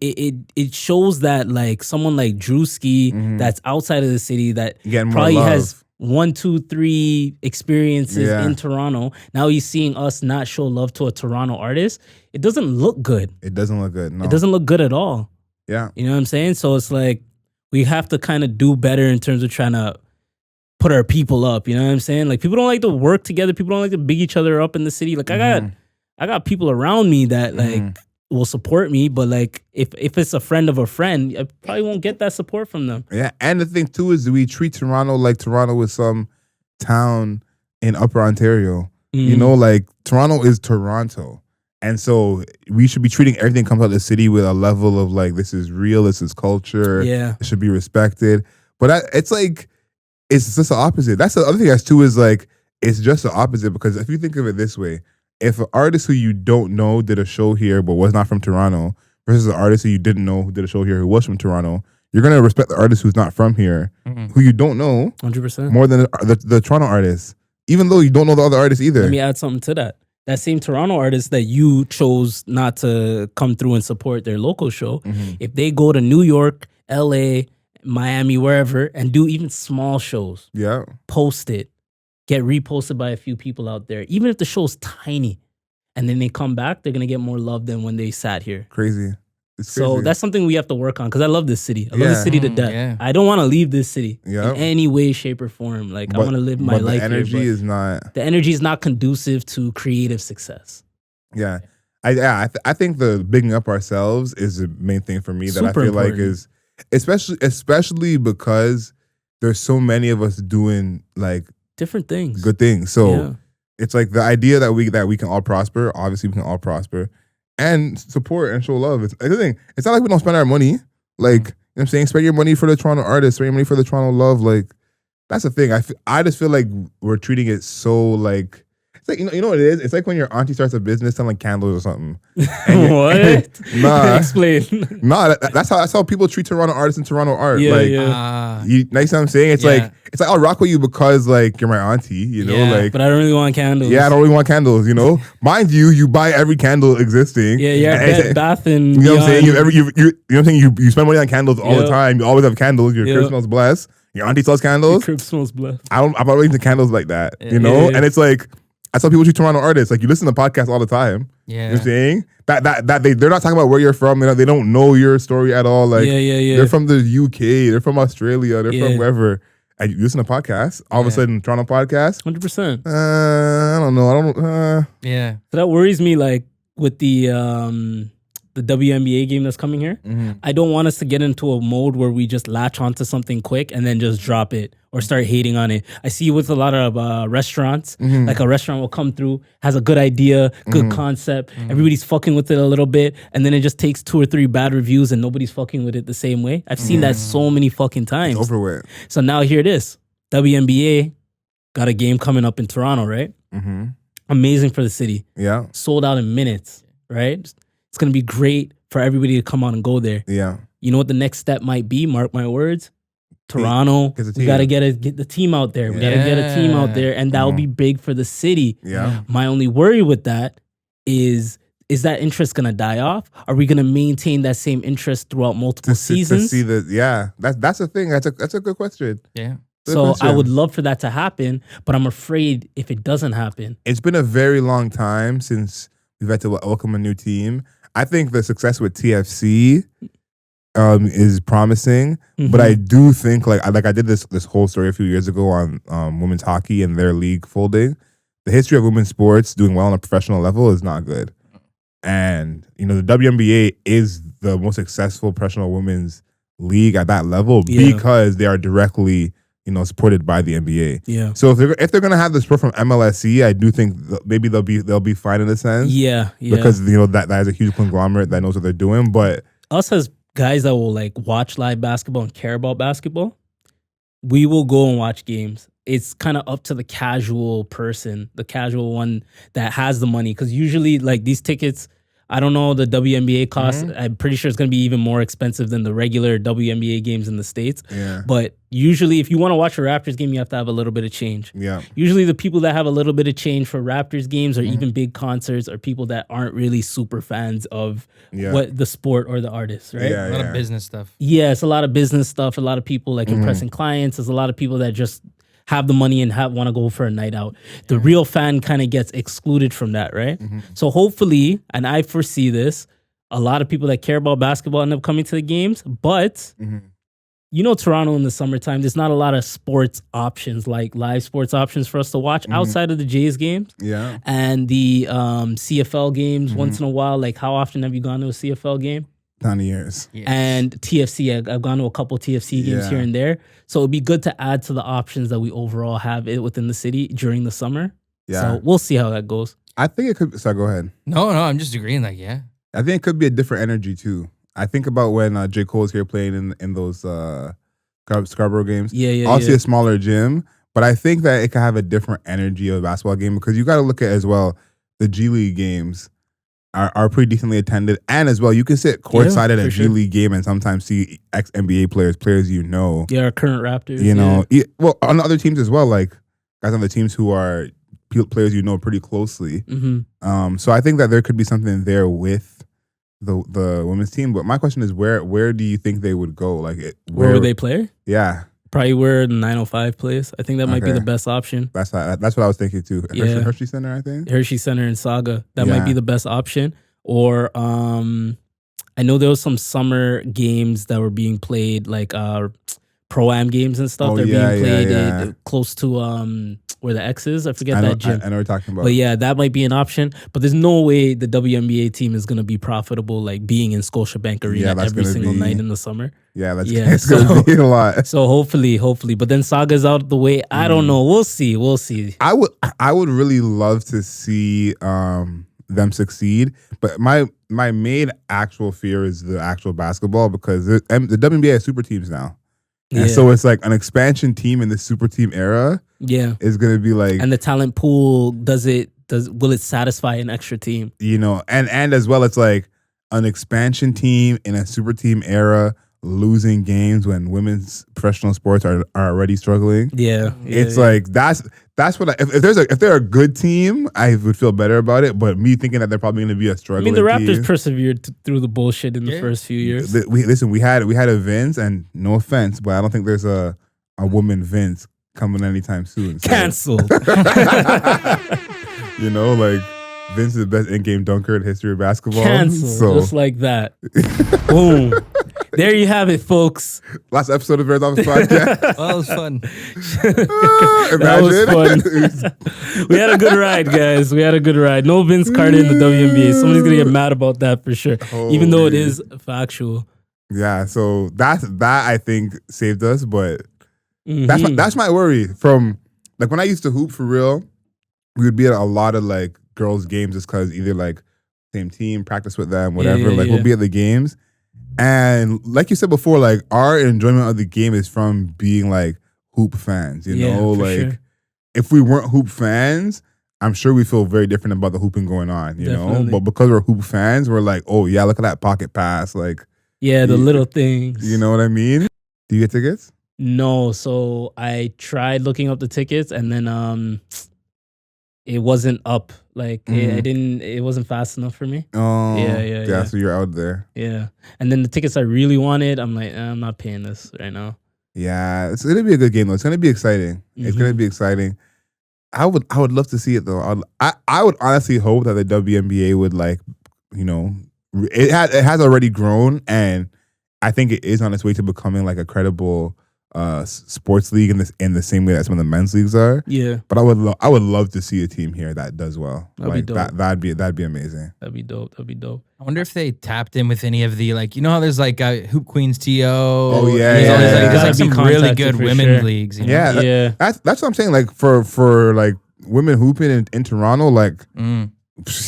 it shows that like someone like Druski that's outside of the city that Getting more probably love. has 1, 2, 3 experiences Yeah. in Toronto. Now he's seeing us not show love to a Toronto artist. It doesn't look good. It doesn't look good. No. It doesn't look good at all. Yeah. You know what I'm saying? So it's like we have to kind of do better in terms of trying to put our people up. You know what I'm saying? Like people don't like to work together. People don't like to big each other up in the city. Like I got people around me that like will support me, but like if it's a friend of a friend, I probably won't get that support from them. Yeah. And the thing too is we treat Toronto like Toronto is some town in Upper Ontario. You know, like Toronto is Toronto. And so we should be treating everything that comes out of the city with a level of like, this is real, this is culture. Yeah. It should be respected. But it's like, it's just the opposite. That's the other thing that's too is like, it's just the opposite because if you think of it this way, if an artist who you don't know did a show here but was not from Toronto versus an artist who you didn't know who did a show here who was from Toronto, you're going to respect the artist who's not from here, who you don't know 100%. more than the Toronto artist, even though you don't know the other artists either. Let me add something to that. That same Toronto artist that you chose not to come through and support their local show, if they go to New York, LA, Miami, wherever, and do even small shows, Yeah. post it, get reposted by a few people out there, even if the show's tiny, and then they come back, they're going to get more love than when they sat here. Crazy. It's So crazy. that's something we have to work on because I love this city. I love this Yeah. city to death. Yeah. I don't want to leave this city Yeah. in any way, shape, or form. Like I want to live my but life the energy here. is not. But the energy is not conducive to creative success. Yeah. I think the bigging up ourselves is the main thing for me that I Super feel like important. is especially because there's so many of us doing like Different things. good things. So Yeah. it's like the idea that we can all prosper. Obviously, we can all prosper and support and show love. It's the thing. It's not like we don't spend our money. Like you know what I'm saying, spend your money for the Toronto artists, spend your money for the Toronto love. Like that's the thing. I just feel like we're treating it so like. It's like you know what it is. It's like when your auntie starts a business selling candles or something. What? Nah. Explain. Nah, that's how people treat Toronto artists and Toronto art. Yeah, like, yeah. you know what I'm saying? It's Yeah. like I'll rock with you because like you're my auntie, you know, Yeah, like But I don't really want candles. yeah, I don't really want candles, you know. Mind you buy every candle existing. Yeah, yeah. And it's- Bed, Bath, and you know what I'm saying? Beyond. You know what I'm saying? You spend money on candles all the Yeah. time. You always have candles. Your Yeah. crib smells blessed. Your auntie sells candles. Crib smells blessed. I'm not really into candles like that, you know. Yeah. And it's like that's how people treat Toronto artists. Like you listen to podcasts all the time. Yeah. You know what I'm saying? That they're not talking about where you're from. They don't know your story at all. Like Yeah. they're from the UK. They're from Australia. They're Yeah. from wherever. And you listen to podcasts. All of a Yeah. sudden, Toronto podcast. 100%. I don't know. I don't. Yeah. So that worries me, like with the WNBA game that's coming here. I don't want us to get into a mode where we just latch onto something quick and then just drop it or start hating on it. I see with a lot of restaurants, like a restaurant will come through, has a good idea, good concept, everybody's fucking with it a little bit, and then it just takes 2 or 3 bad reviews and nobody's fucking with it the same way. I've seen that so many fucking times. Over with. So now here it is. WNBA got a game coming up in Toronto, right? Mm-hmm. Amazing for the city. Yeah. Sold out in minutes, right? It's going to be great for everybody to come on and go there. Yeah. You know what the next step might be? Mark my words. Toronto, Get the we got to team. get the team out there. We got to get a team out there, and that will be big for the city. Yeah. My only worry with that is that interest going to die off? Are we going to maintain that same interest throughout multiple To seasons? see the that's the thing. That's a good question. Yeah. Good So I question. would love for that to happen, but I'm afraid if it doesn't happen. It's been a very long time since we've had to welcome a new team. I think the success with TFC is promising, but I do think like I did this whole story a few years ago on women's hockey and their league folding. The history of women's sports doing well on a professional level is not good, and you know the WNBA is the most successful professional women's league at that level because they are directly supported by the NBA. Yeah. So if they're gonna have the support from MLSE, I do think maybe they'll be fine in a sense. Yeah. Because that is a huge conglomerate that knows what they're doing. But us as guys that will like watch live basketball and care about basketball, we will go and watch games. It's kind of up to the casual person, the casual one that has the money. Because usually like these tickets, I don't know the WNBA cost. I'm pretty sure it's going to be even more expensive than the regular WNBA games in the States. Yeah. But usually, if you want to watch a Raptors game, you have to have a little bit of change. Yeah. Usually, the people that have a little bit of change for Raptors games or even big concerts are people that aren't really super fans of what the sport or the artist, right? A lot of business stuff. Yeah, it's a lot of business stuff. A lot of people like impressing clients. There's a lot of people that just have the money and want to go for a night out. The real fan kind of gets excluded from that, right? So hopefully, and I foresee this, a lot of people that care about basketball end up coming to the games. But you know, Toronto in the summertime, there's not a lot of sports options, like live sports options for us to watch outside of the Jays games. Yeah. And the CFL games once in a while. Like, how often have you gone to a CFL game? 20 years. Yes. And TFC, I've gone to a couple TFC games here and there. So it'd be good to add to the options that we overall have it within the city during the summer. Yeah. So we'll see how that goes. I think it could. So go ahead. No, I'm just agreeing. Like, yeah. I think it could be a different energy too. I think about when J. Cole's here playing in those Scarborough games. Yeah. Obviously a smaller gym, but I think that it could have a different energy of a basketball game because you got to look at as well the G League games are pretty decently attended, and as well you can sit courtside at a G League game and sometimes see ex NBA players you know. Yeah, our current Raptors. You know, well on the other teams as well, like guys on the teams who are players you know pretty closely. So I think that there could be something there with the women's team. But my question is, where do you think they would go? Like, where would they play? Yeah, probably where the 905 plays. I think that might be the best option. That's what I was thinking too. Hershey Center, I think. Hershey Center in Saga. That might be the best option. Or I know there was some summer games that were being played, like pro-am games and stuff. They're being played close to where the X is. I forget that gym. I know what you're talking about. But yeah, that might be an option. But there's no way the WNBA team is going to be profitable, like being in Scotiabank Arena every single night in the summer. Yeah, it's going to be a lot. So hopefully. But then Saga's out of the way. I don't know. We'll see. I would really love to see them succeed. But my main actual fear is the actual basketball because the WNBA has super teams now. And so it's like an expansion team in the super team era. Yeah, is gonna be like, and the talent pool will it satisfy an extra team? You know, and as well, it's like an expansion team in a super team era losing games when women's professional sports are already struggling. It's like that's what if they're a good team, I would feel better about it. But me thinking that they're probably going to be a struggling. I mean, the Raptors team, persevered through the bullshit in the first few years. We had a Vince, and no offense, but I don't think there's a woman Vince coming anytime soon. So. Canceled. You know, like Vince is the best in-game dunker in the history of basketball. Canceled, just like that. Boom. There you have it, folks. Last episode of Bears Office Podcast. Well, it was fun. That was fun. We had a good ride, guys. We had a good ride. No Vince Carter in the WNBA. Somebody's going to get mad about that for sure. Even though it is factual. Yeah, so that I think saved us, but that's my worry. From like when I used to hoop for real, we would be at a lot of like girls' games just because either like same team, practice with them, whatever. We'll be at the games. And like you said before, like our enjoyment of the game is from being like hoop fans, you know? Like if we weren't hoop fans, I'm sure we feel very different about the hooping going on, you know? But because we're hoop fans, we're like, oh yeah, look at that pocket pass. Like the little things. You know what I mean? Do you get tickets? No, so I tried looking up the tickets and then it wasn't up. Like it wasn't fast enough for me. Oh, yeah. So you're out there. Yeah, and then the tickets I really wanted, I'm like, I'm not paying this right now. Yeah, it's gonna be a good game though. It's gonna be exciting. It's gonna be exciting. I would love to see it though. I would honestly hope that the WNBA would like, you know, it has already grown, and I think it is on its way to becoming like a credible sports league in the same way that some of the men's leagues are. Yeah. But I would love to see a team here that does well. That'd be dope. That'd be amazing. That'd be dope. I wonder if they tapped in with any of the like, you know how there's like Hoop Queens TO. Oh yeah. There's like some really good women's leagues. You know? Yeah. That's what I'm saying. Like for like women hooping in Toronto, like.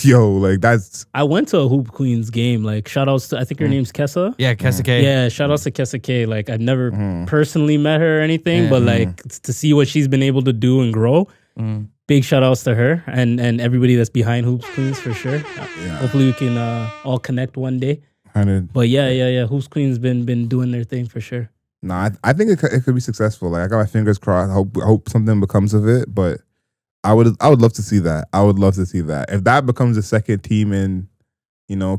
Yo, like that's. I went to a Hoop Queens game. Like, shout outs to, I think her name's Kessa. Yeah, Kessa K. Yeah, shout outs to Kessa K. Like, I've never personally met her or anything, but like to see what she's been able to do and grow, big shout outs to her and everybody that's behind Hoops Queens for sure. Yeah. Hopefully we can all connect one day. 100. But yeah. Hoops Queens been doing their thing for sure. No, I think it could be successful. Like I got my fingers crossed. I hope something becomes of it. But I would love to see that. I would love to see that. If that becomes the second team in,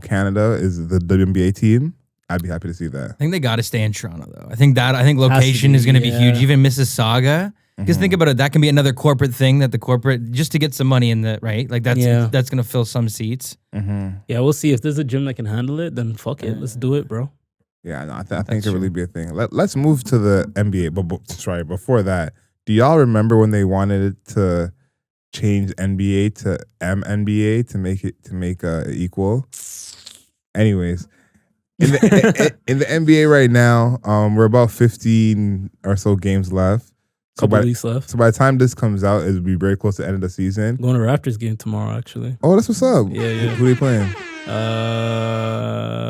Canada is the WNBA team, I'd be happy to see that. I think they got to stay in Toronto though. I think location is going to be huge. Even Mississauga. Because think about it, that can be another corporate thing that the corporate just to get some money in the right. Like that's going to fill some seats. Mm-hmm. Yeah, we'll see if there's a gym that can handle it. Then fuck it, let's do it, bro. Yeah, no, I think it could really be a thing. Let's move to the NBA. But before that, do y'all remember when they wanted to change NBA to MNBA to make it equal? Anyways, in the NBA right now, we're about 15 or so games left. Couple weeks left. So by the time this comes out, it'll be very close to the end of the season. Going to Raptors game tomorrow, actually. Oh, that's what's up. Yeah. Who are they playing?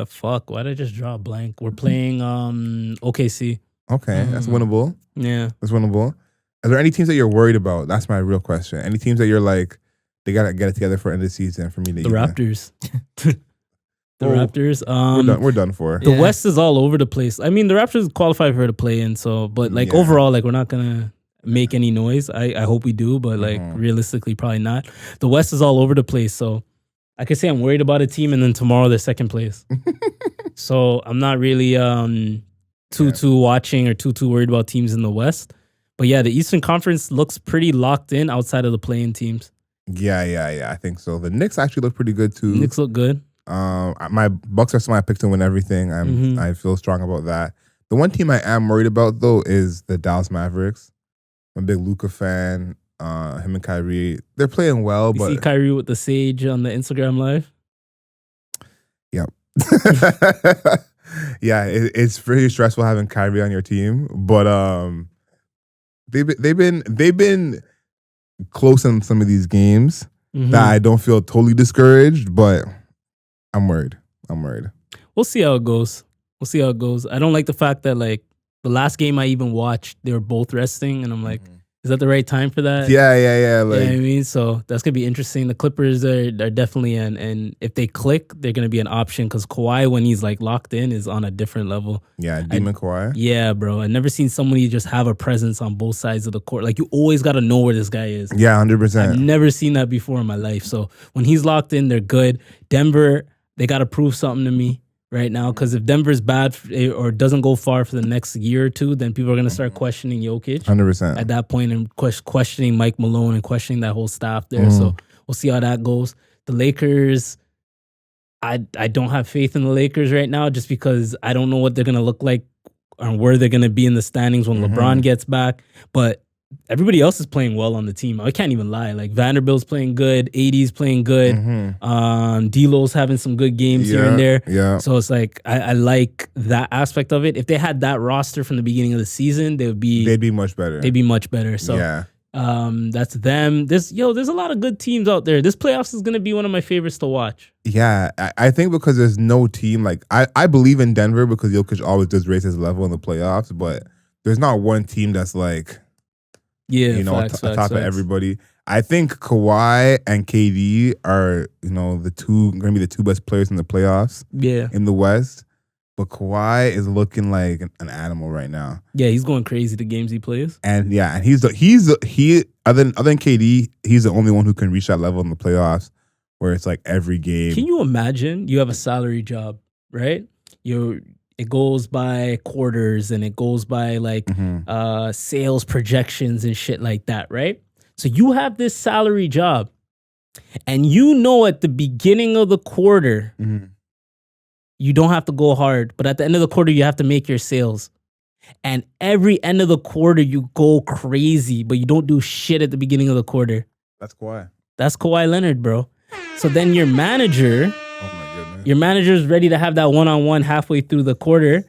Fuck. Why did I just draw a blank? We're playing OKC. Okay, that's winnable. Yeah. That's winnable. Are there any teams that you're worried about? That's my real question. Any teams that you're like, they gotta get it together for end of the season for me to The Raptors. The Raptors. We're done for. The West is all over the place. I mean, the Raptors qualified for her to play in, so but overall, like we're not gonna make any noise. I hope we do, but like realistically, probably not. The West is all over the place, so I could say I'm worried about a team, and then tomorrow they're second place. So I'm not really too watching or too worried about teams in the West. But yeah, the Eastern Conference looks pretty locked in outside of the play-in teams. Yeah. I think so. The Knicks actually look pretty good too. Knicks look good. My Bucks are still my pick to win everything. I feel strong about that. The one team I am worried about though is the Dallas Mavericks. I'm a big Luka fan. Him and Kyrie, they're playing well. You but see Kyrie with the sage on the Instagram live? Yep. Yeah, it's pretty stressful having Kyrie on your team, but they've been close in some of these games that I don't feel totally discouraged, but I'm worried. We'll see how it goes. I don't like the fact that like the last game I even watched, they were both resting, and I'm like, is that the right time for that? Yeah. Like, you know what I mean? So that's gonna be interesting. The Clippers are definitely and if they click, they're gonna be an option because Kawhi, when he's like locked in, is on a different level. Yeah, Demon Kawhi. Yeah, bro. I've never seen somebody just have a presence on both sides of the court. Like you always gotta know where this guy is. Yeah, 100%. I've never seen that before in my life. So when he's locked in, they're good. Denver, they gotta prove something to me right now, because if Denver's bad or doesn't go far for the next year or two, then people are going to start questioning Jokic 100% at that point, and questioning Mike Malone and questioning that whole staff there. So we'll see how that goes. The Lakers, I don't have faith in the Lakers right now, just because I don't know what they're going to look like or where they're going to be in the standings when LeBron gets back. But everybody else is playing well on the team. I can't even lie. Like Vanderbilt's playing good, AD's playing good, D'Lo's having some good games here and there. Yeah. So it's like I like that aspect of it. If they had that roster from the beginning of the season, they'd be much better. They'd be much better. So that's them. There's a lot of good teams out there. This playoffs is gonna be one of my favorites to watch. Yeah, I think because there's no team like I believe in Denver because Jokic always does raise his level in the playoffs, but there's not one team that's like. Yeah, facts, top of everybody. I think Kawhi and KD are, going to be the two best players in the playoffs. Yeah, in the West. But Kawhi is looking like an animal right now. Yeah, he's going crazy the games he plays. And he's other than KD, he's the only one who can reach that level in the playoffs where it's like every game. Can you imagine you have a salary job, right? It goes by quarters and it goes by like sales projections and shit like that, right? So you have this salary job and at the beginning of the quarter, you don't have to go hard, but at the end of the quarter, you have to make your sales. And every end of the quarter, you go crazy, but you don't do shit at the beginning of the quarter. That's Kawhi. That's Kawhi Leonard, bro. So then your manager... Your manager's ready to have that one-on-one halfway through the quarter,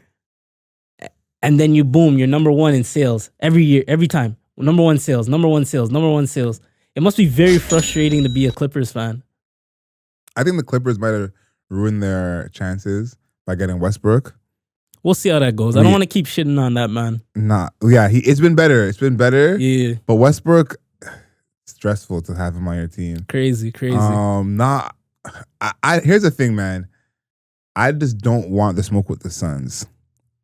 and then you're number one in sales every year, every time. Number one sales. It must be very frustrating to be a Clippers fan. I think the Clippers might have ruined their chances by getting Westbrook. We'll see how that goes. I don't want to keep shitting on that man. Nah, yeah, it's been better. Yeah, but Westbrook, stressful to have him on your team. Crazy. Not. Here's the thing, man. I just don't want the smoke with the Suns.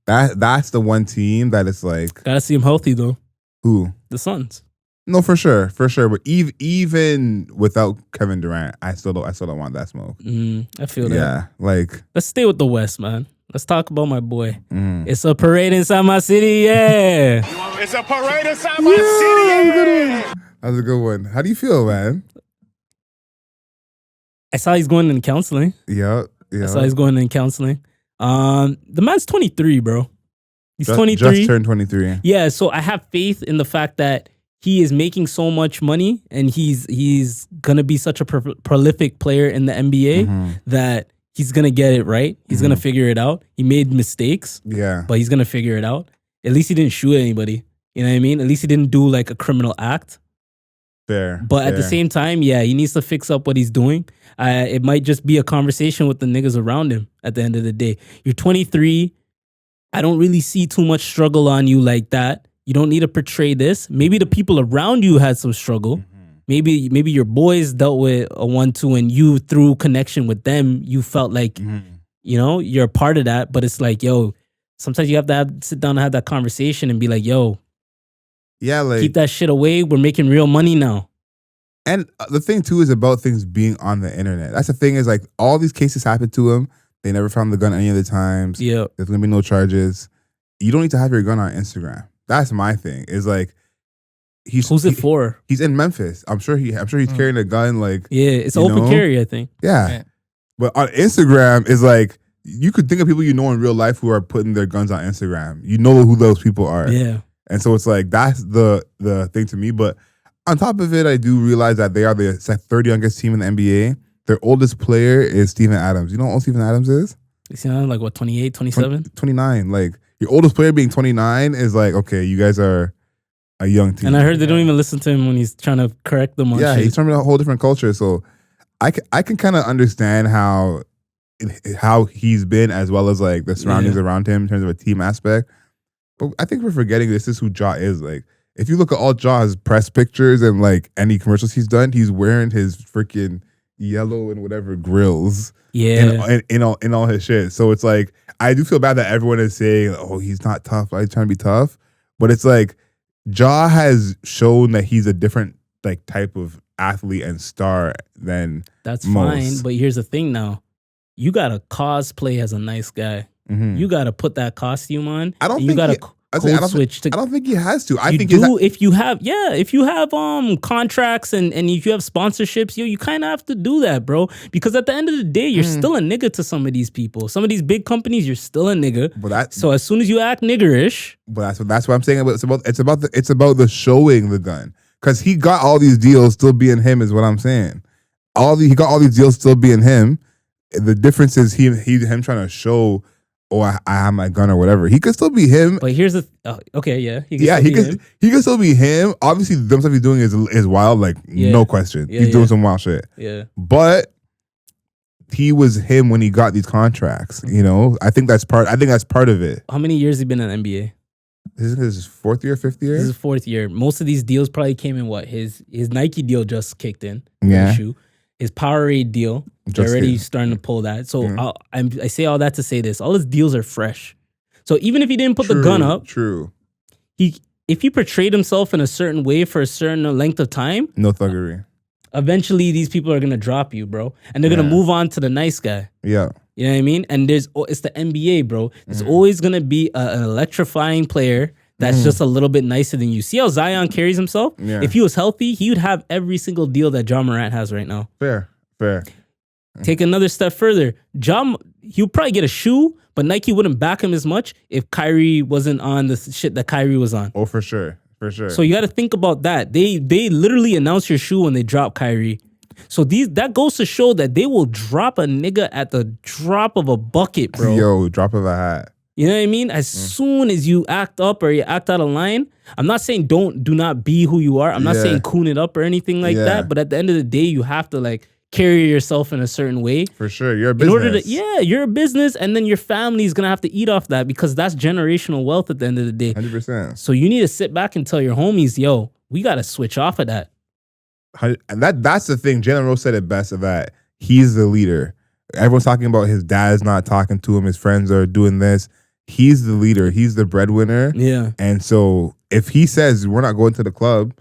That's the one team that is like. Gotta see him healthy though. Who? The Suns. No, for sure. But even without Kevin Durant, I still don't want that smoke. I feel that. Yeah, like let's stay with the West, man. Let's talk about my boy. It's a parade inside my city, yeah. It's a parade inside my city. That was a good one. How do you feel, man? I saw he's going in counseling. Yeah. I saw he's going in counseling. The man's 23, bro. He's 23. Just turned 23. Yeah, so I have faith in the fact that he is making so much money and he's gonna be such a prolific player in the NBA that he's gonna get it right. He's gonna figure it out. He made mistakes, but he's gonna figure it out. At least he didn't shoot anybody. You know what I mean? At least he didn't do like a criminal act. Fair. But at the same time, yeah, he needs to fix up what he's doing. It might just be a conversation with the niggas around him at the end of the day. You're 23. I don't really see too much struggle on you like that. You don't need to portray this. Maybe the people around you had some struggle. Maybe your boys dealt with a 1-2 and you, through connection with them, you felt like, you know, you're a part of that. But it's like, yo, sometimes you have to sit down and have that conversation and be like, yo, yeah, like keep that shit away. We're making real money now. And the thing too is about things being on the internet. That's the thing is like all these cases happened to him. They never found the gun any of the times. Yeah. There's gonna be no charges. You don't need to have your gun on Instagram. That's my thing. Is like who's it for? He's in Memphis. I'm sure he's carrying a gun. Like it's open carry, I think. Yeah. But on Instagram is like you could think of people you know in real life who are putting their guns on Instagram. You know who those people are. Yeah. And so it's like that's the thing to me. But on top of it, I do realize that they are the third youngest team in the NBA. Their oldest player is Steven Adams. You know how old Steven Adams is? He's like what, 28, 27? 29. Like your oldest player being 29 is like, okay, you guys are a young team. And I heard they don't even listen to him when he's trying to correct them on shit. He's from a whole different culture. So I can kind of understand how he's been as well as like the surroundings around him in terms of a team aspect. But I think we're forgetting this is who Ja is. Like, if you look at all Ja's press pictures and like any commercials he's done, he's wearing his freaking yellow and whatever grills. Yeah. In all his shit. So it's like, I do feel bad that everyone is saying, oh, he's not tough. He's trying to be tough. But it's like, Ja has shown that he's a different like type of athlete and star than That's most. fine. But here's the thing now. You got to cosplay as a nice guy. You got to put that costume on. I don't think you got to switch. I don't think he has to. I think if you have contracts and if you have sponsorships, you kind of have to do that, bro. Because at the end of the day, you're still a nigga to some of these people. Some of these big companies, you're still a nigga. So as soon as you act niggerish, but that's what I'm saying. It's about the showing the gun, because he got all these deals still being him is what I'm saying. He got all these deals still being him. The difference is him trying to show, oh, I have my gun or whatever. He could still be him. But here's the he can still be him. Obviously, the stuff he's doing is wild, like no question. He's doing some wild shit. Yeah. But he was him when he got these contracts. You know, I think that's part of it. How many years has he been in the NBA? This is his fourth year, fifth year. This is his fourth year. Most of these deals probably came in his Nike deal just kicked in. Yeah. His Powerade deal, they're already starting to pull that. So I say all that to say this: all his deals are fresh. So even if he didn't put the gun up, if he portrayed himself in a certain way for a certain length of time, no thuggery. Eventually, these people are gonna drop you, bro, and they're gonna move on to the nice guy. Yeah, you know what I mean. And it's the NBA, bro. There's always gonna be an electrifying player that's just a little bit nicer than you. See how Zion carries himself? Yeah. If he was healthy, he would have every single deal that Ja Morant has right now. Fair. Take another step further. He would probably get a shoe, but Nike wouldn't back him as much if Kyrie wasn't on the shit that Kyrie was on. Oh, for sure. So you got to think about that. They literally announce your shoe when they drop Kyrie. So that goes to show that they will drop a nigga at the drop of a bucket, bro. Yo, drop of a hat. You know what I mean? As soon as you act up or you act out of line, I'm not saying do not be who you are. I'm not saying coon it up or anything like that. But at the end of the day, you have to like carry yourself in a certain way. For sure. You're a business. You're a business, and then your family is going to have to eat off that because that's generational wealth at the end of the day. 100%. So you need to sit back and tell your homies, yo, we got to switch off of that. And that's the thing. Jalen Rose said it best, that he's the leader. Everyone's talking about his dad's not talking to him. His friends are doing this. He's the leader. He's the breadwinner. Yeah. And so if he says we're not going to the club,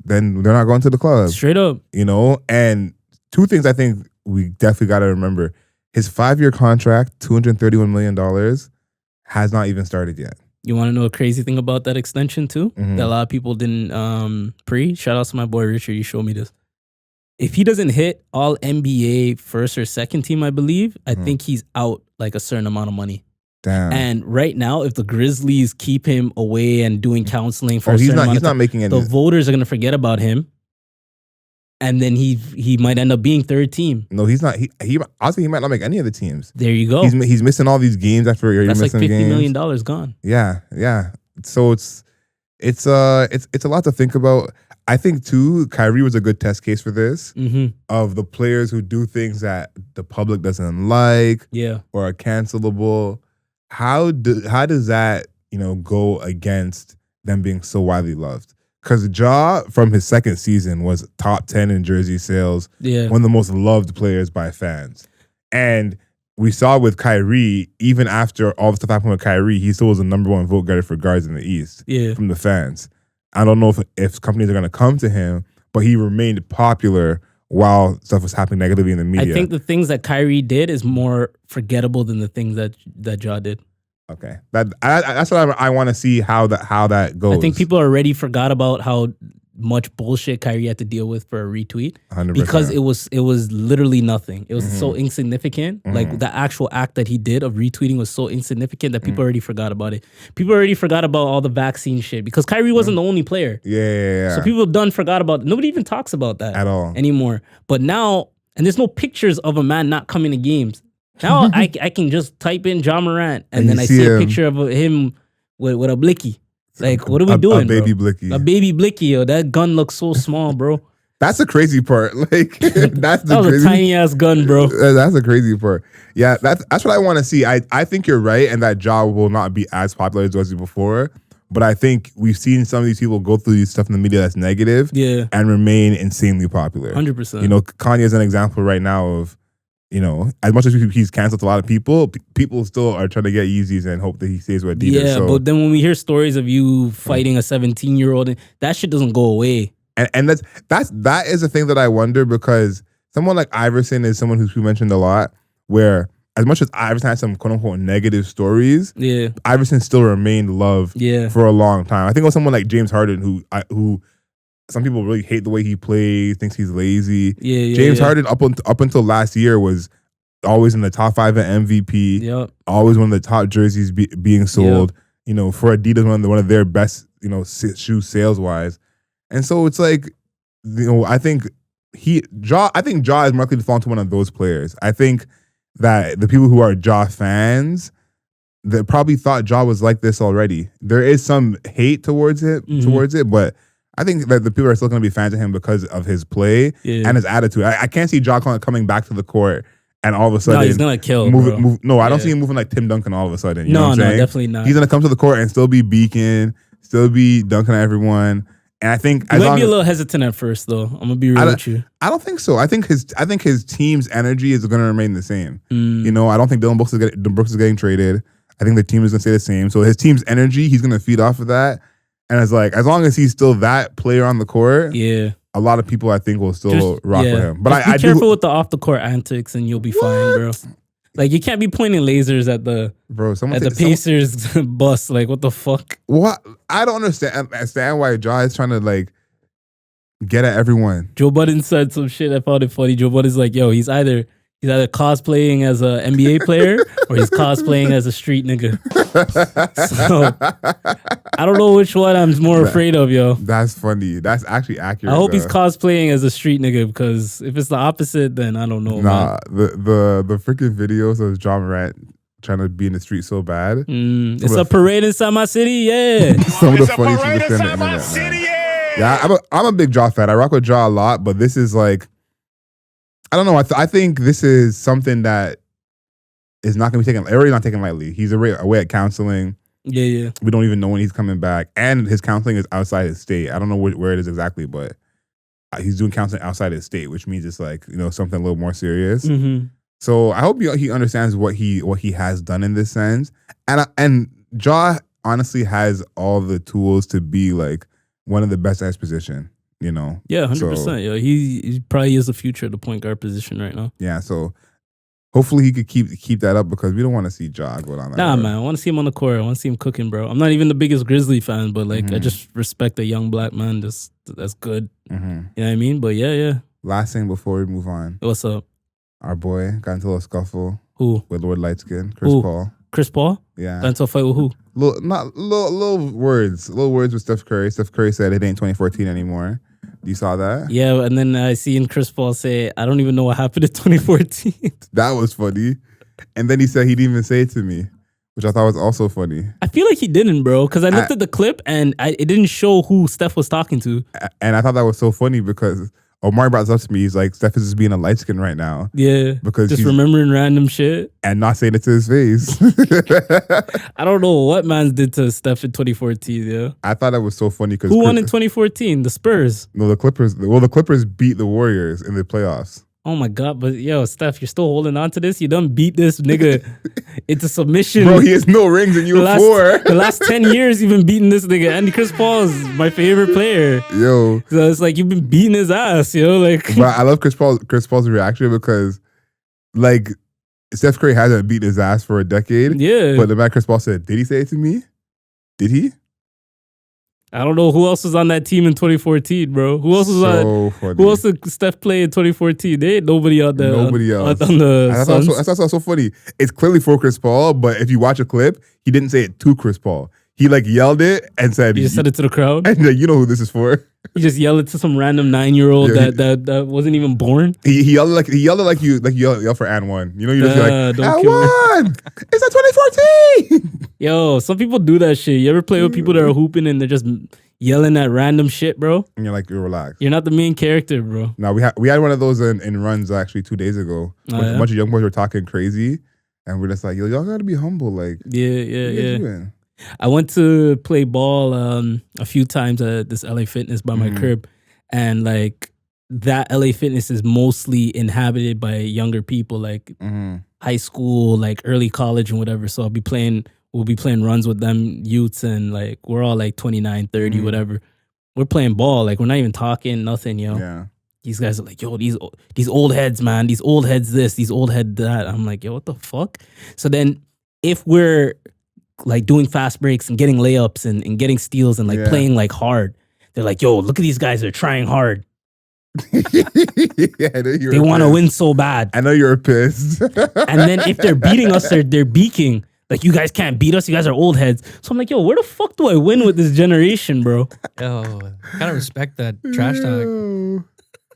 then they're not going to the club. Straight up. You know? And two things I think we definitely got to remember. His 5-year contract, $231 million, has not even started yet. You want to know a crazy thing about that extension too? Mhm. That a lot of people didn't Shout out to my boy Richard. You showed me this. If he doesn't hit all NBA first or second team, I believe, I think he's out like a certain amount of money. Damn. And right now, if the Grizzlies keep him away and doing counseling for a he's certain amount of not time, making any. the voters are gonna forget about him, and then he might end up being third team. No, he's not. He honestly, he might not make any of the teams. There you go. He's missing all these games after you're That's like missing $50 games. million gone. Yeah. So it's a lot to think about. I think too, Kyrie was a good test case for this, of the players who do things that the public doesn't like, or are cancelable. How does that go against them being so widely loved? Because Ja, from his second season, was top 10 in jersey sales, one of the most loved players by fans. And we saw with Kyrie, even after all the stuff happened with Kyrie, he still was the number 1 vote getter for guards in the East from the fans. I don't know if companies are going to come to him, but he remained popular while stuff was happening negatively in the media. I think the things that Kyrie did is more forgettable than the things that Ja did. Okay, that's what I want to see how that goes. I think people already forgot about how much bullshit Kyrie had to deal with for a retweet 100%. because it was literally nothing. It was so insignificant. Like the actual act that he did of retweeting was so insignificant that people already forgot about it. People already forgot about all the vaccine shit because Kyrie wasn't the only player. Yeah. So people done forgot about it. Nobody even talks about that At all anymore. But now, and there's no pictures of a man not coming to games. Now I can just type in Ja Morant and then I see a picture of him with a blicky. Like, what are we doing, a baby bro? blicky. A baby blicky, yo. That gun looks so small, bro. That's the crazy part. Like, that was crazy, a tiny ass gun, bro. That's the crazy part. Yeah, that's what I want to see. I think you're right, and that Ja will not be as popular as it was before. But I think we've seen some of these people go through these stuff in the media that's negative, and remain insanely popular. 100%. Kanye is an example right now of, as much as he's canceled a lot of people, people still are trying to get Yeezys and hope that he stays with Adidas. Yeah, but then when we hear stories of you fighting a 17-year-old, that shit doesn't go away. And that is a thing that I wonder, because someone like Iverson is someone who mentioned a lot, where as much as Iverson had some quote unquote negative stories, Iverson still remained loved for a long time. I think it was someone like James Harden who some people really hate the way he plays, thinks he's lazy. James Harden up until last year was always in the top 5 at MVP. Always one of the top jerseys being sold. For Adidas, one of their best shoe sales wise. And so it's like, I think Ja is more likely to fall into one of those players. I think that the people who are Ja fans, that probably thought Ja was like this already. There is some hate towards it, but I think that the people are still going to be fans of him because of his play and his attitude. I can't see Ja coming back to the court and all of a sudden, no, he's gonna kill. I don't see him moving like Tim Duncan all of a sudden. You know what I'm saying? Definitely not. He's gonna come to the court and still be beaking, still be dunking at everyone. And I think he might be a little hesitant at first, though. I'm gonna be real with you. I don't think so. I think his team's energy is gonna remain the same. I don't think Dylan Brooks is getting traded. I think the team is gonna stay the same. So his team's energy, he's gonna feed off of that. And it's like, as long as he's still that player on the court, a lot of people I think will still rock with him. But be careful with the off the court antics, and you'll be fine, bro. Like, you can't be pointing lasers at the Pacers bus. Like, what the fuck? What? I don't understand why Ja is trying to like get at everyone. Joe Budden said some shit. I found it funny. Joe Budden's like, yo, he's either cosplaying as an NBA player or he's cosplaying as a street nigga. So I don't know which one I'm more afraid of, yo. That's funny. That's actually accurate. I hope he's cosplaying as a street nigga, because if it's the opposite, then I don't know. Nah, man. the freaking videos of Ja Morant trying to be in the street so bad. It's a parade inside my city, yeah. Some of the funniest things on the internet, man. Yeah, I'm a big Ja fan. I rock with Ja a lot, but this is like, I don't know. I think this is something that is not going to be taken. Already not taken lightly. He's away at counseling. Yeah. We don't even know when he's coming back, and his counseling is outside his state. I don't know where it is exactly, but he's doing counseling outside his state, which means it's like, something a little more serious. Mm-hmm. So I hope he understands what he has done in this sense, and Ja honestly has all the tools to be like one of the best at his position. Yeah, 100%. Yo, he probably is the future of the point guard position right now. Yeah, so hopefully he could keep that up because we don't want to see Ja go down that road. Man, I want to see him on the court. I want to see him cooking, bro. I'm not even the biggest Grizzly fan, but like I just respect a young black man that's good. Mm-hmm. You know what I mean? But yeah. Last thing before we move on. What's up? Our boy got into a little scuffle. Who? With Lord Lightskin, Chris Paul. Chris Paul? Yeah. Got into a fight with who? Little words with Steph Curry. Steph Curry said it ain't 2014 anymore. You saw that? Yeah, and then I seen Chris Paul say, I don't even know what happened in 2014. That was funny. And then he said he didn't even say it to me, which I thought was also funny. I feel like he didn't, bro, because I looked at the clip and it didn't show who Steph was talking to. And I thought that was so funhy because Omar brought this up to me. He's like, Steph is just being a light skin right now. Yeah. Because just remembering random shit. And not saying it to his face. I don't know what man did to Steph in 2014, yeah. I thought that was so funny because who won in 2014? The Spurs. No, the Clippers. Well, the Clippers beat the Warriors in the playoffs. Oh my God, but yo, Steph, you're still holding on to this? You done beat this nigga into submission. Bro, he has no rings and you have 4. The last 10 years you've been beating this nigga. And Chris Paul is my favorite player. Yo. So it's like you've been beating his ass, yo. Like, but I love Chris Paul's reaction because like Steph Curry hasn't beaten his ass for a decade. Yeah. But the man Chris Paul said, did he say it to me? Did he? I don't know who else was on that team in 2014, bro. Who else was on? Funny. Who else did Steph play in 2014? They ain't nobody out there. Nobody else. On the I thought that was so funny. It's clearly for Chris Paul, but if you watch a clip, he didn't say it to Chris Paul. He like yelled it and said, he just said it to the crowd. And you know who this is for. He just yelled it to some random 9-year-old that wasn't even born. He yelled it like you yell for and one. You know, you just like and one. It's a 2014. Yo, some people do that shit. You ever play with people that are hooping and they're just yelling at random shit, bro? And you're like, you're relaxed. You're not the main character, bro. No, we had one of those in runs actually 2 days ago. A bunch of young boys were talking crazy, and we're just like, yo, y'all gotta be humble. Like, yeah. I went to play ball a few times at this LA Fitness by my crib, and like that LA Fitness is mostly inhabited by younger people, like high school, like early college and whatever. So we'll be playing runs with them youths, and like we're all like 29, 30, whatever. We're playing ball, like we're not even talking, nothing, yo. Yeah. These guys are like, yo, these old heads, man. These old heads this, these old heads that. I'm like, yo, what the fuck? So then if we're like doing fast breaks and getting layups and getting steals and like playing like hard, they're like, yo, look at these guys, they're trying hard. They want to win so bad. I know you're pissed. And then if they're beating us, they're beaking. Like, you guys can't beat us. You guys are old heads. So I'm like, yo, where the fuck do I win with this generation, bro? Yo, kind of respect that trash talk.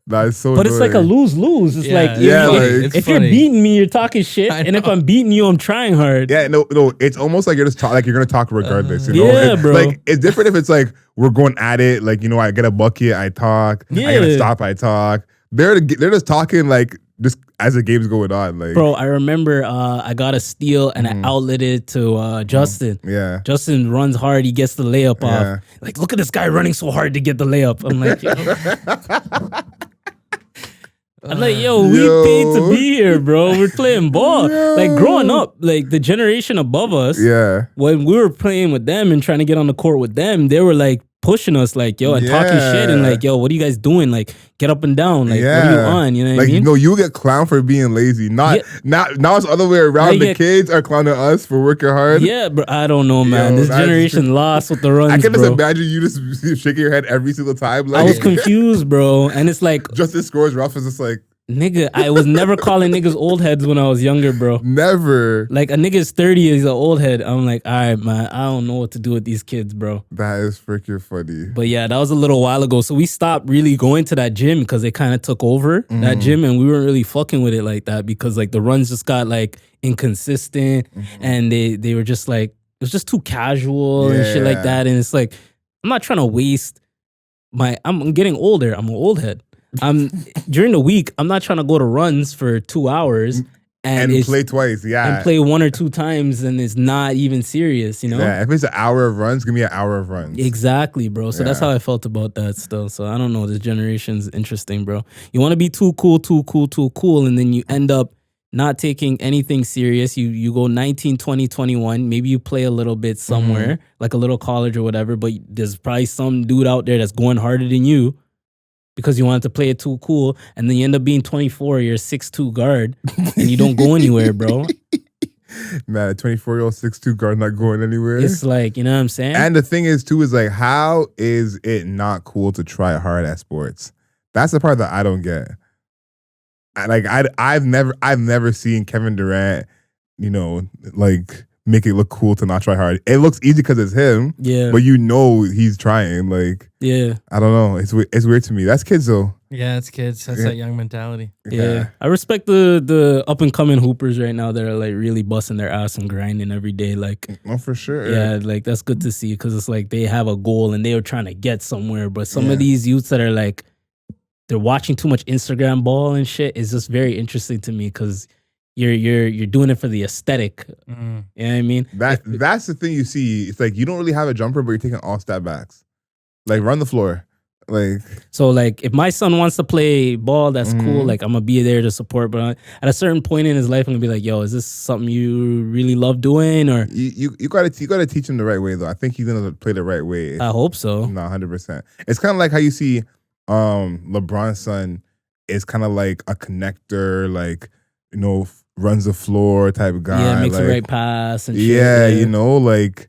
That's so But it's like a lose-lose. It's like, if you're beating me, you're talking shit. And if I'm beating you, I'm trying hard. Yeah, no, it's almost like you're just you're gonna talk regardless. You know? Yeah, bro. Like, it's different if it's like we're going at it. Like, you know, I get a bucket, I talk. I gotta stop, I talk. They're just talking like just as the game's going on. Like, bro, I remember I got a steal and I outlet it to Justin. Yeah. Justin runs hard. He gets the layup off. Like, look at this guy running so hard to get the layup. I'm like, yo. I'm like, yo, we paid to be here, bro. We're playing ball. Yo. Like, growing up, like the generation above us, when we were playing with them and trying to get on the court with them, they were like pushing us, like, yo, and talking shit and like, yo, what are you guys doing? Like, get up and down. Like, what are you on? You know what I mean? No, you get clowned for being lazy. Now it's the other way around. The kids are clowning us for working hard. Yeah, bro. I don't know, man. This generation lost with the runs, I can just imagine you just shaking your head every single time. Like, I was confused, bro. And it's like, Justice scores, Ralph is just like, nigga, I was never calling niggas old heads when I was younger, bro. Never. Like, a nigga's 30, he's an old head. I'm like, all right, man, I don't know what to do with these kids, bro. That is freaking funny. But yeah, that was a little while ago. So we stopped really going to that gym because they kind of took over that gym, and we weren't really fucking with it like that because like the runs just got like inconsistent and they were just like, it was just too casual and shit like that. And it's like, I'm not trying to waste I'm getting older. I'm an old head. During the week, I'm not trying to go to runs for 2 hours and it's- play twice. Yeah, and play 1 or 2 times, and it's not even serious, you know? Yeah, if it's an hour of runs, give me an hour of runs. Exactly, bro. So that's Yeah. how I felt about that still. So I don't know. This generation's interesting, bro. You want to be too cool, and then you end up not taking anything serious. You go 19, 20, 21. Maybe you play a little bit somewhere, like a little college or whatever, but there's probably some dude out there that's going harder than you because you wanted to play it too cool, and then you end up being 24, you're a 6'2" guard, and you don't go anywhere, bro. Man, a 24-year-old 6'2" guard not going anywhere. It's like, you know what I'm saying? And the thing is, too, is like, how is it not cool to try hard at sports? That's the part that I don't get. I've never seen Kevin Durant, you know, like make it look cool to not try hard. It looks easy because it's him, Yeah. but you know he's trying. Like, Yeah. I don't know. It's weird to me. That's kids though. Yeah, it's kids. That's Yeah. that young mentality. Yeah. I respect the up and coming hoopers right now that are like really busting their ass and grinding every day. Like, No, for sure. yeah, like that's good to see because it's like they have a goal and they are trying to get somewhere. But some Yeah. of these youths that are like, they're watching too much Instagram ball and shit is just very interesting to me because you're doing it for the aesthetic. Mm. You know what I mean? That's the thing you see. It's like you don't really have a jumper, but you're taking all step backs. Like, run the floor. Like, So like if my son wants to play ball, that's cool. Like I'm gonna be there to support. But at a certain point in his life, I'm gonna be like, yo, is this something you really love doing? Or you gotta teach him the right way though. I think he's gonna play the right way. I hope so. No, 100%. It's kind of like how you see LeBron's son is kind of like a connector, like, you know, runs the floor type of guy. Yeah, makes like, the right pass and shit. yeah, you know, like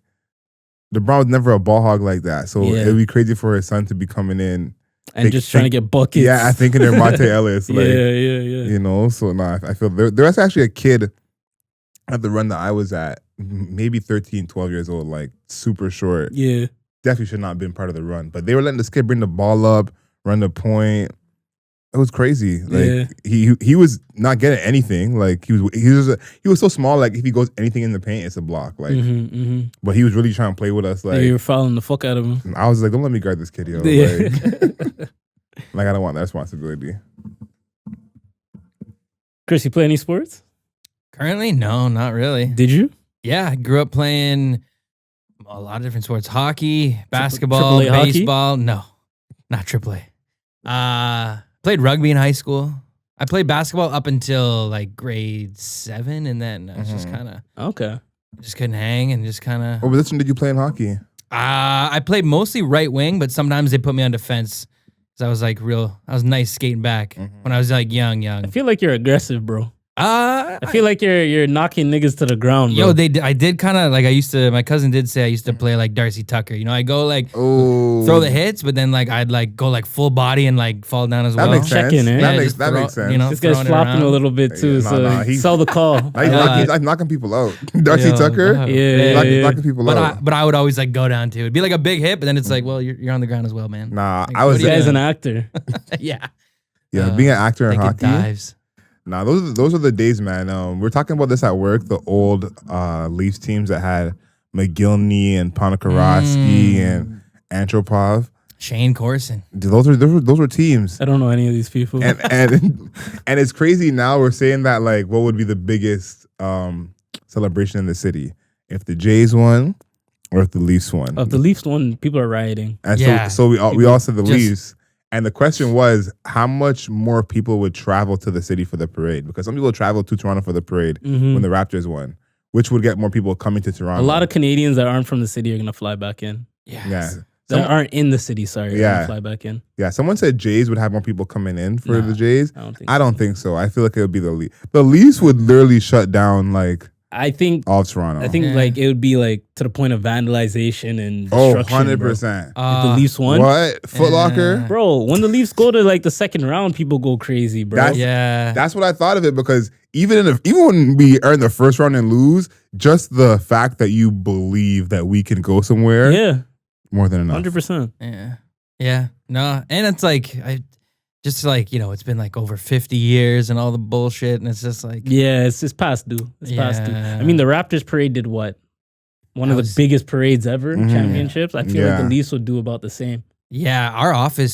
LeBron was never a ball hog like that. So Yeah. it'd be crazy for his son to be coming in and just trying to get buckets. Yeah, I think they're Monte Ellis. Like, yeah. you know, so I feel there was actually a kid at the run that I was at, maybe 13, 12 years old, like super short. Yeah. Definitely should not have been part of the run. But they were letting this kid bring the ball up, run the point. It was crazy. Like he was not getting anything. Like he was so small. Like if he goes anything in the paint, it's a block. Like, but he was really trying to play with us. Like you were fouling the fuck out of him. I was like, don't let me guard this kid, yo. Yeah. Like I don't want that responsibility. Chris, you play any sports? Currently, no, not really. Did you? Yeah, I grew up playing a lot of different sports: hockey, basketball, AAA hockey? baseball. No, not AAA. Played rugby in high school. I played basketball up until like grade 7, and then I was just kind of Okay. just couldn't hang and just kind of. What position did you play in hockey? I played mostly right wing, but sometimes they put me on defense because I was like I was nice skating back when I was like young. I feel like you're aggressive, bro. I I feel like you're knocking niggas to the ground, bro. Yo, I did kind of like my cousin did say I used to play like Darcy Tucker. You know, I go like Oh, throw the hits, but then like I'd like go like full body and like fall down as that well. makes sense. Checking, eh? That Yeah, makes just throw- sense. you know, This guy's throwing it flopping a around. little bit too, Yeah, so nah, he's- sell the call. He's knocking people out. Darcy Yo, Tucker, Yeah. knocking people out. But I would always like go down too. It'd be like a big hit, but then it's like, well, you're on the ground as well, man. Nah, Like, I was what do This you guy's doing? an actor. Yeah. being an actor in Taking hockey. dives. Nah, those are the days, man. We're talking about this at work. The old Leafs teams that had McGillney and Ponikarovsky and Antropov. Shane Corson. Those were teams. I don't know any of these people. And and it's crazy now. We're saying that like, what would be the biggest celebration in the city if the Jays won or if the Leafs won? Of the Leafs one, people are rioting. And Yeah. so we all said the Just- Leafs. And the question was, how much more people would travel to the city for the parade? Because some people traveled to Toronto for the parade when the Raptors won, which would get more people coming to Toronto. A lot of Canadians that aren't from the city are gonna fly back in. Yes. yeah. That aren't in the city, sorry, are Yeah. gonna fly back in. Yeah, someone said Jays would have more people coming in for the Jays. I don't think so. think so. I feel like it would be the Leafs. The Leafs would literally shut down like I think all of Toronto. Yeah. like it would be like to the point of vandalization and Oh, destruction. 100%. Bro. If the Leafs won, What? Foot Locker? bro. When the Leafs go to like the second round, people go crazy, bro. That's- Yeah. That's what I thought of it because even when we are in the first round and lose, just the fact that you believe that we can go somewhere, Yeah, more than enough. 100%. Yeah. Yeah. No. And it's like, just like, you know, it's been like over 50 years and all the bullshit. And it's just like, Yeah, it's past due. It's past due. Yeah. I mean, the Raptors parade did what? One of the biggest parades ever in championships. I feel like Yeah. the Leafs would do about the same. yeah, our office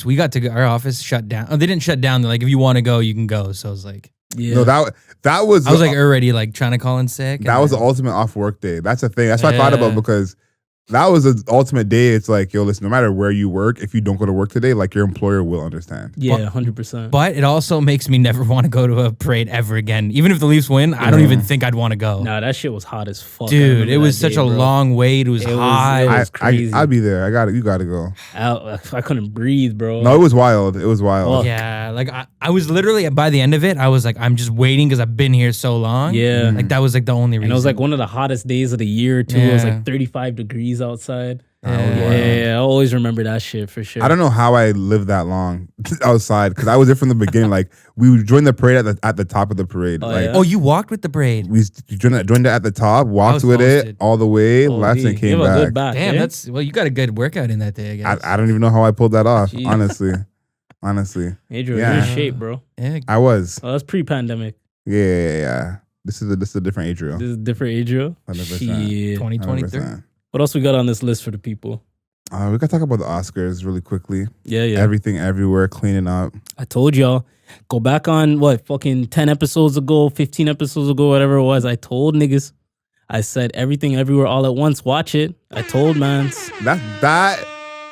shut down. Oh, they didn't shut down. They're like, if you want to go, you can go. So I was like, Yeah. No, that was I was like already like trying to call in sick. that was the ultimate off work day. That's the thing. That's what I thought about, because that was the ultimate day. It's like, yo, listen, no matter where you work, if you don't go to work today, like your employer will understand. Yeah, 100%. But it also makes me never want to go to a parade ever again. Even if the Leafs win, I don't even think I'd want to go. Nah, that shit was hot as fuck. Dude, it was such a long wait. It was hot. It was crazy. I'd be there. You got to go. I couldn't breathe, bro. No, it was wild. It was wild. Yeah, like I was literally, by the end of it, I was like, I'm just waiting because I've been here so long. Yeah. Like that was like the only reason. And it was like one of the hottest days of the year too. It was like 35 degrees outside. Yeah, I always remember that shit for sure. I don't know how I lived that long outside, because I was there from the beginning. Like we joined the parade at the top of the parade. Oh, you walked with the parade. We joined it at the top, walked was with posted. it all the way, left and came You have a good back. back. Damn, eh? that's you got a good workout in that day, I guess. I don't even know how I pulled that off. Jeez. Honestly, Adriel, Yeah. you're in shape, bro. Yeah. I was. Oh, that's pre-pandemic. Yeah. This is a different Adriel. This is different Adriel. 100%. Shit. 2023. 100%. What else we got on this list for the people? We gotta talk about the Oscars really quickly. Yeah. Everything, everywhere, cleaning up. I told y'all, go back on fucking 10 episodes ago, 15 episodes ago, whatever it was. I told niggas. I said everything, everywhere, all at once. Watch it. I told mans. That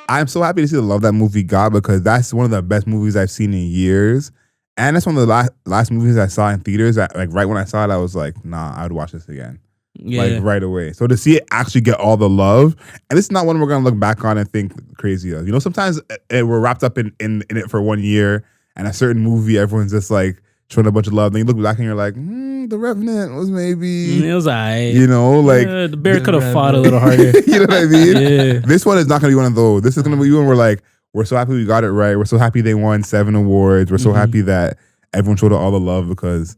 I'm so happy to see the love that movie got, because that's one of the best movies I've seen in years. And that's one of the last movies I saw in theaters that, like, right when I saw it, I was like, nah, I would watch this again. Yeah. Like right away. So to see it actually get all the love, and this is not one we're gonna look back on and think crazy of. You know, sometimes we're wrapped up in it for 1 year, and a certain movie, everyone's just like showing a bunch of love. Then you look back and you're like, The Revenant was maybe, It was alright. you know, like The bear could have fought a little harder. you know what I mean? Yeah. This one is not gonna be one of those. This is gonna be one where like, we're so happy we got it right. We're so happy they won 7 awards. We're so happy that everyone showed all the love, because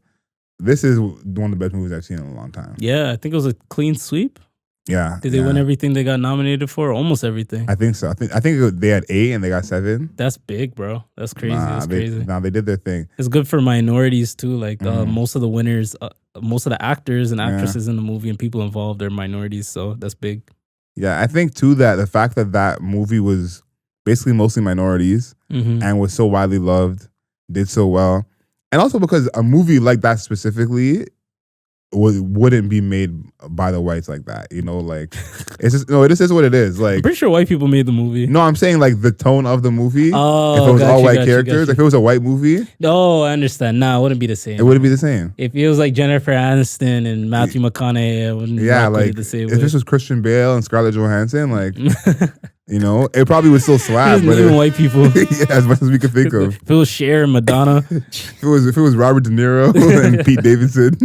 this is one of the best movies I've seen in a long time. Yeah, I think it was a clean sweep. Yeah. Did they win everything they got nominated for? Almost everything. I think so. I think they had 8 and they got 7. That's big, bro. That's crazy. That's crazy. They did their thing. It's good for minorities too. Like most of the winners, most of the actors and actresses in the movie and people involved are minorities. So that's big. Yeah, I think too that the fact that movie was basically mostly minorities and was so widely loved, did so well. And also because a movie like that specifically wouldn't be made by the whites like that, you know, like it's just this is what it is. Like, I'm pretty sure white people made the movie. no, I'm saying like the tone of the movie. Oh, if it was all white got characters, you. if it was a white movie, Oh, I understand. Nah, it wouldn't be the same. it wouldn't be the same. If it was like Jennifer Aniston and Matthew McConaughey, it wouldn't Yeah, rock with it like the same if way. this was Christian Bale and Scarlett Johansson, like you know, it probably would still slap. But even white people. yeah, as much as we could think of. If it was Cher and Madonna. If it was Robert De Niro and Pete Davidson.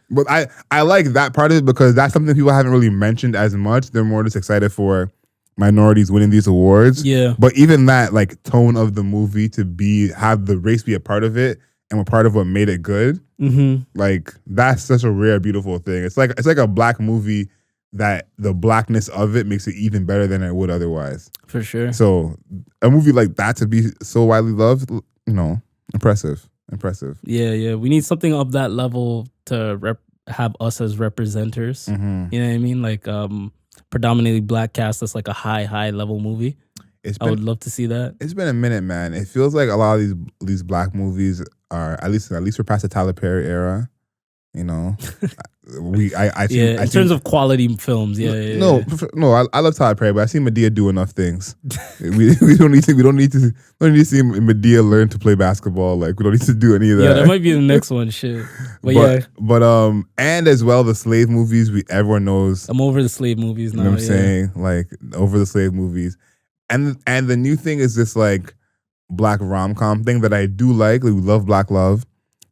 But I like that part of it, because that's something people haven't really mentioned as much. They're more just excited for minorities winning these awards. Yeah. But even that like tone of the movie to have the race be a part of it and a part of what made it good. Like that's such a rare, beautiful thing. It's like a black movie that the blackness of it makes it even better than it would otherwise. For sure. So a movie like that to be so widely loved, you know, impressive. Yeah. We need something of that level to have us as representers. You know what I mean? Like predominantly black cast. That's like a high level movie. I would love to see that. It's been a minute, man. It feels like a lot of these black movies are at least we're past the Tyler Perry era. You know, I think, in terms of quality films, No, I love Tyler Perry, but I've seen Madea do enough things. we don't need to see Madea learn to play basketball. Like we don't need to do any of that. Yeah, that might be the next one. Shit, but and as well the slave movies. Everyone knows. I'm over the slave movies now. You know what I'm saying? Like over the slave movies, and the new thing is this like black rom-com thing that I do like. We love black love.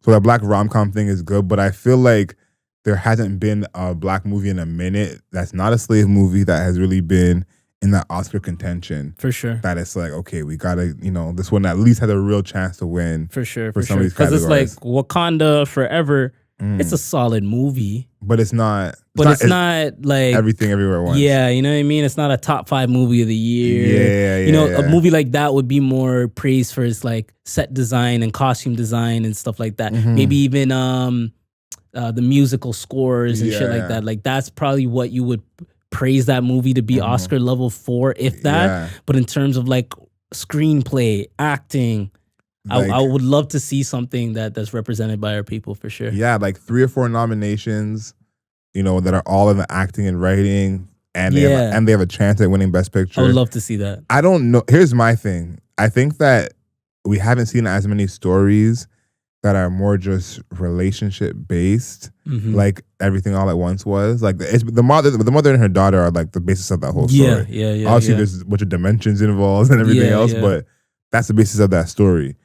So that black rom-com thing is good, but I feel like there hasn't been a black movie in a minute that's not a slave movie that has really been in that Oscar contention. For sure. That it's like, okay, we gotta, this one at least had a real chance to win. For sure. Some of these because it's like categories. Wakanda Forever. It's a solid movie. But it's not. It's not like everything everywhere at once. Yeah, you know what I mean? It's not a top 5 movie of the year. Yeah. A movie like that would be more praised for its like set design and costume design and stuff like that. Maybe even the musical scores and shit like that. Like that's probably what you would praise that movie to be Oscar level for, if that. Yeah. But in terms of like screenplay, acting, I would love to see something that's represented by our people for sure. Yeah, like 3 or 4 nominations, that are all in the acting and writing, and they have a chance at winning Best Picture. I would love to see that. I don't know. Here's my thing. I think that we haven't seen as many stories that are more just relationship based, like Everything All at Once was. Like the mother and her daughter are like the basis of that whole story. Yeah. Obviously, there's a bunch of dimensions involved and everything else, but that's the basis of that story.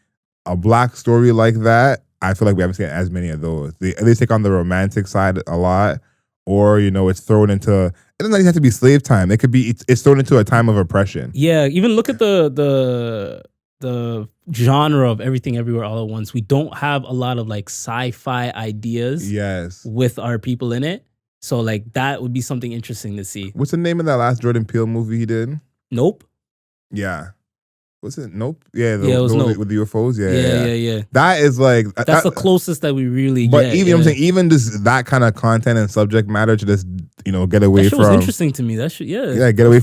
A Black story like that, I feel like we haven't seen as many of those. They take on the romantic side a lot, or it's thrown into. It doesn't even have to be slave time. It could be it's thrown into a time of oppression. Yeah, even look at the genre of Everything Everywhere All at Once. We don't have a lot of like sci-fi ideas with our people in it. So like that would be something interesting to see. What's the name of that last Jordan Peele movie he did? Nope. Yeah. What's it? Nope. Yeah, it was Nope. With the UFOs. Yeah. That is like that's the closest that we really but get. Even I'm saying even just that kind of content and subject matter to just get away that from. Was interesting to me. That should get away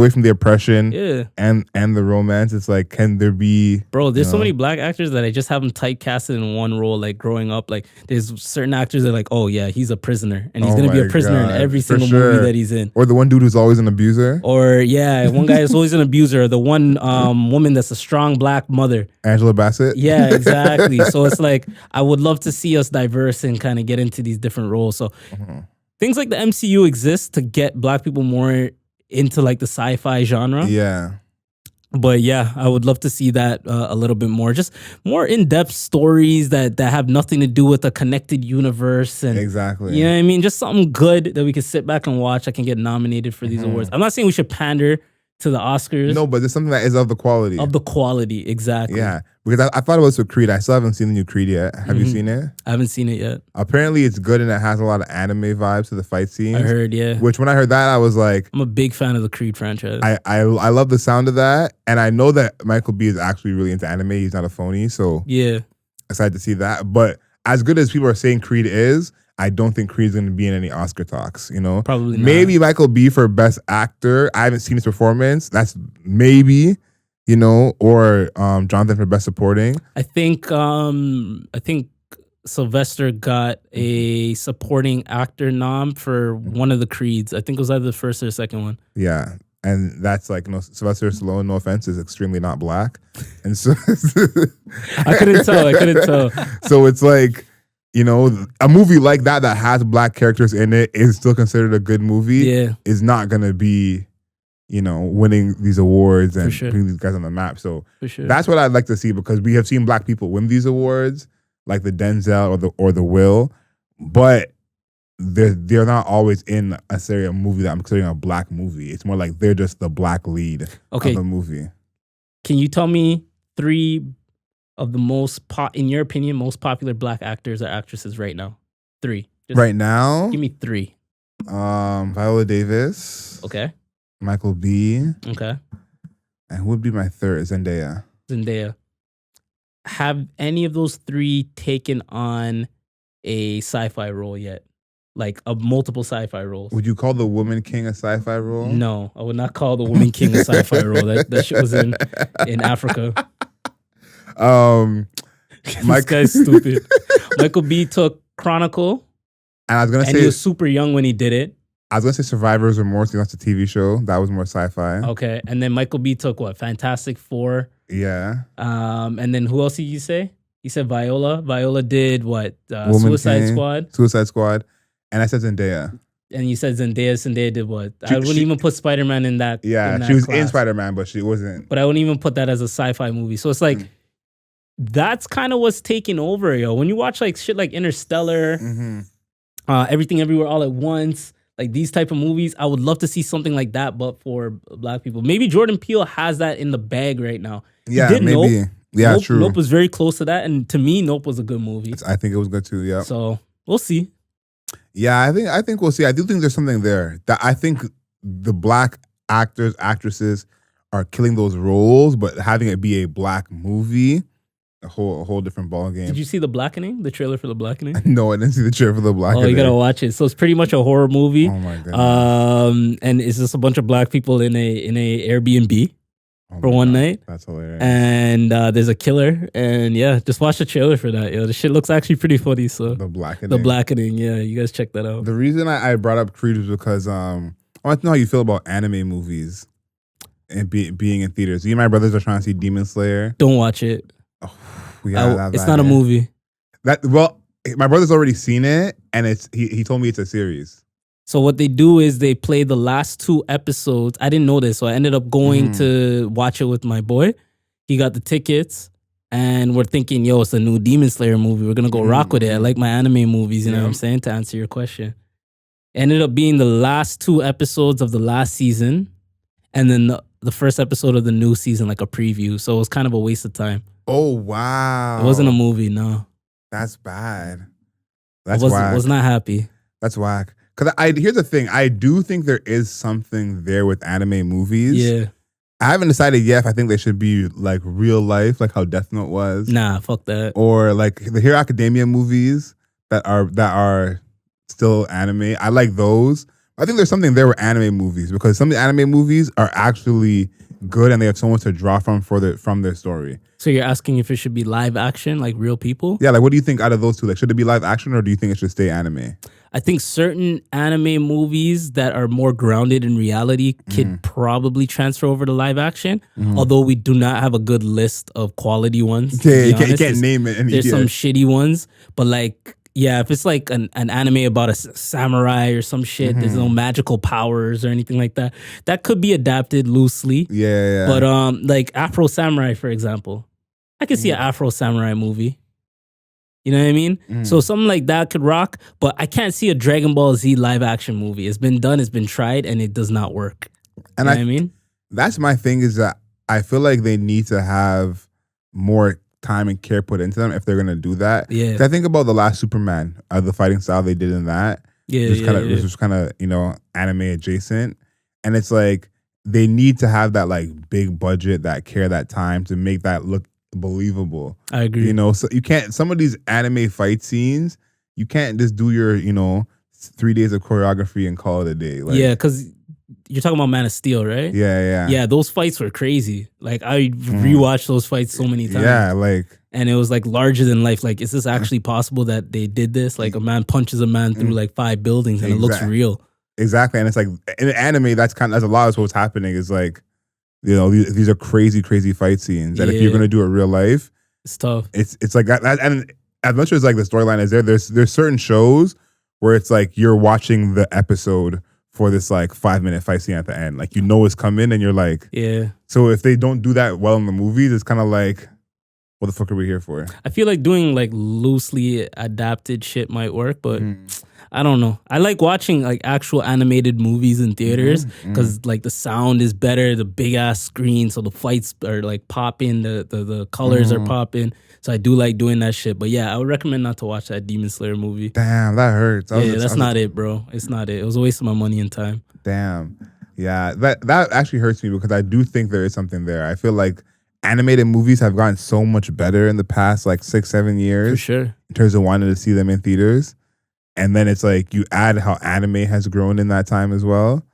from the oppression. Yeah. And the romance. It's like, can there be? Bro, there's so many Black actors that I just have them typecasted in one role. Like growing up, like there's certain actors that are like, oh yeah, he's a prisoner, and he's gonna be a prisoner in every single movie that he's in. Or the one dude who's always an abuser. Or one guy is always an abuser. The one woman that's a strong Black mother. Angela Bassett. Yeah, exactly. So it's like I would love to see us diverse and kind of get into these different roles. So things like the MCU exist to get Black people more into like the sci-fi genre. Yeah. But yeah, I would love to see that a little bit more. Just more in-depth stories that have nothing to do with a connected universe. And exactly. You know what I mean? Just something good that we could sit back and watch that can get nominated for these awards. I'm not saying we should pander to the Oscars. No, but there's something that is of the quality. Of the quality, exactly. Yeah. Because I thought it was with Creed. I still haven't seen the new Creed yet. Have you seen it? I haven't seen it yet. Apparently it's good and it has a lot of anime vibes to the fight scenes. I heard, yeah. Which when I heard that, I was like... I'm a big fan of the Creed franchise. I love the sound of that. And I know that Michael B is actually really into anime. He's not a phony. So yeah, excited to see that. But as good as people are saying Creed is, I don't think Creed's going to be in any Oscar talks, Probably not. Maybe Michael B for Best Actor. I haven't seen his performance. That's maybe, or Jonathan for Best Supporting. I think Sylvester got a supporting actor nom for one of the Creeds. I think it was either the first or the second one. Yeah. And that's like, Sylvester Stallone, no offense, is extremely not Black. And so... I couldn't tell. So it's like... a movie like that has Black characters in it is still considered a good movie. Yeah. Is not going to be, winning these awards and putting these guys on the map. So that's what I'd like to see, because we have seen Black people win these awards, like the Denzel or the Will, but they're not always in a movie that I'm considering a Black movie. It's more like they're just the Black lead of the movie. Can you tell me 3 of the in your opinion, most popular Black actors or actresses right now? 3. Right now? Give me 3. Viola Davis. Okay. Michael B. Okay. And who would be my 3rd? Zendaya. Have any of those 3 taken on a sci-fi role yet? Like multiple sci-fi roles? Would you call the Woman King a sci-fi role? No, I would not call the Woman King a sci-fi role. That shit was in Africa. This guy's stupid. Michael B took Chronicle, and I was gonna say he was super young when he did it. I was gonna say Survivor's Remorse. That's a TV show that was more sci-fi. Okay, and then Michael B took what? Fantastic Four. Yeah. And then who else did you say? You said Viola. Viola did what? Suicide Squad. Suicide Squad, and I said Zendaya. And you said Zendaya. Zendaya did what? I wouldn't even put Spider-Man in that. Yeah, she was in Spider-Man, but she wasn't. But I wouldn't even put that as a sci-fi movie. So it's like. That's kind of what's taking over, yo. When you watch like shit like Interstellar, Everything Everywhere All at Once, like these type of movies, I would love to see something like that, but for Black people. Maybe Jordan Peele has that in the bag right now. Yeah, maybe. Nope. Yeah, Nope, true. Nope was very close to that, and to me, Nope was a good movie. I think it was good too. Yeah. So we'll see. Yeah, I think we'll see. I do think there's something there that I think the Black actors, actresses are killing those roles, but having it be a Black movie. A whole different ball game. Did you see The Blackening? The trailer for The Blackening? No, I didn't see the trailer for The Blackening. Oh, you gotta watch it. So it's pretty much a horror movie. Oh my goodness. And it's just a bunch of Black people in a Airbnb. Oh for my one God, night. That's hilarious. And there's a killer. And yeah, just watch the trailer for that. Yo, the shit looks actually pretty funny. So The blackening. the blackening. Yeah, you guys check that out. The reason I brought up Creed was because I want to know how you feel about anime movies and being in theaters. Me and my brothers are trying to see Demon Slayer. Don't watch it. It's not a movie. My brother's already seen it, and he told me it's a series. So what they do is they play the last 2 episodes. I didn't know this, so I ended up going to watch it with my boy. He got the tickets, and we're thinking, yo, it's a new Demon Slayer movie. We're gonna go rock with it. I like my anime movies, you know what I'm saying? To answer your question, ended up being the last 2 episodes of the last season, and then the first episode of the new season, like a preview. So it was kind of a waste of time. Oh wow! It wasn't a movie, no. That's bad. That's whack. Was not happy. That's whack. Because here's the thing. I do think there is something there with anime movies. Yeah. I haven't decided yet if I think they should be like real life, like how Death Note was. Nah, fuck that. Or like the Hero Academia movies that are still anime. I like those. I think there's something there with anime movies because some of the anime movies are actually good and they have so much to draw from their story. So you're asking if it should be live action, like real people? Yeah, like what do you think out of those two? Like, should it be live action or do you think it should stay anime? I think certain anime movies that are more grounded in reality could probably transfer over to live action. Although we do not have a good list of quality ones. Yeah, you can't name it. There's some shitty ones, but like, yeah, if it's like an anime about a samurai or some shit, there's no magical powers or anything like that. That could be adapted loosely. Yeah. But like Afro Samurai, for example, I could see an Afro Samurai movie. You know what I mean? So something like that could rock, but I can't see a Dragon Ball Z live action movie. It's been done, it's been tried, and it does not work. And you know what I mean? That's my thing is that I feel like they need to have more time and care put into them if they're gonna do that. Yeah. I think about the last Superman, the fighting style they did in that. Which was kind of anime adjacent, and it's like they need to have that like big budget, that care, that time to make that look believable. I agree. So you can't, some of these anime fight scenes, you can't just do your 3 days of choreography and call it a day. Like, yeah, because you're talking about Man of Steel, right? Yeah. Those fights were crazy. Like I rewatched those fights so many times. Yeah, like, and it was like larger than life. Like, is this actually possible that they did this? Like a man punches a man through like 5 buildings and it looks real. Exactly. And it's like in anime, that's a lot of what's happening is like, these are crazy, crazy fight scenes. And if you're gonna do it real life, it's tough. It's like that. And as much as like the storyline is there's certain shows where it's like you're watching the episode for this like 5-minute fight scene at the end. Like it's coming and you're like, yeah. So if they don't do that well in the movies, it's kind of like, what the fuck are we here for? I feel like doing like loosely adapted shit might work, but I don't know. I like watching like actual animated movies in theaters because like the sound is better, the big ass screen, so the fights are like popping, the colors are popping. So I do like doing that shit. But yeah, I would recommend not to watch that Demon Slayer movie. Damn, that hurts. That's not it, bro. It's not it. It was a waste of my money and time. Damn. Yeah, that actually hurts me because I do think there is something there. I feel like animated movies have gotten so much better in the past like 6-7 years. For sure. In terms of wanting to see them in theaters. And then it's like you add how anime has grown in that time as well.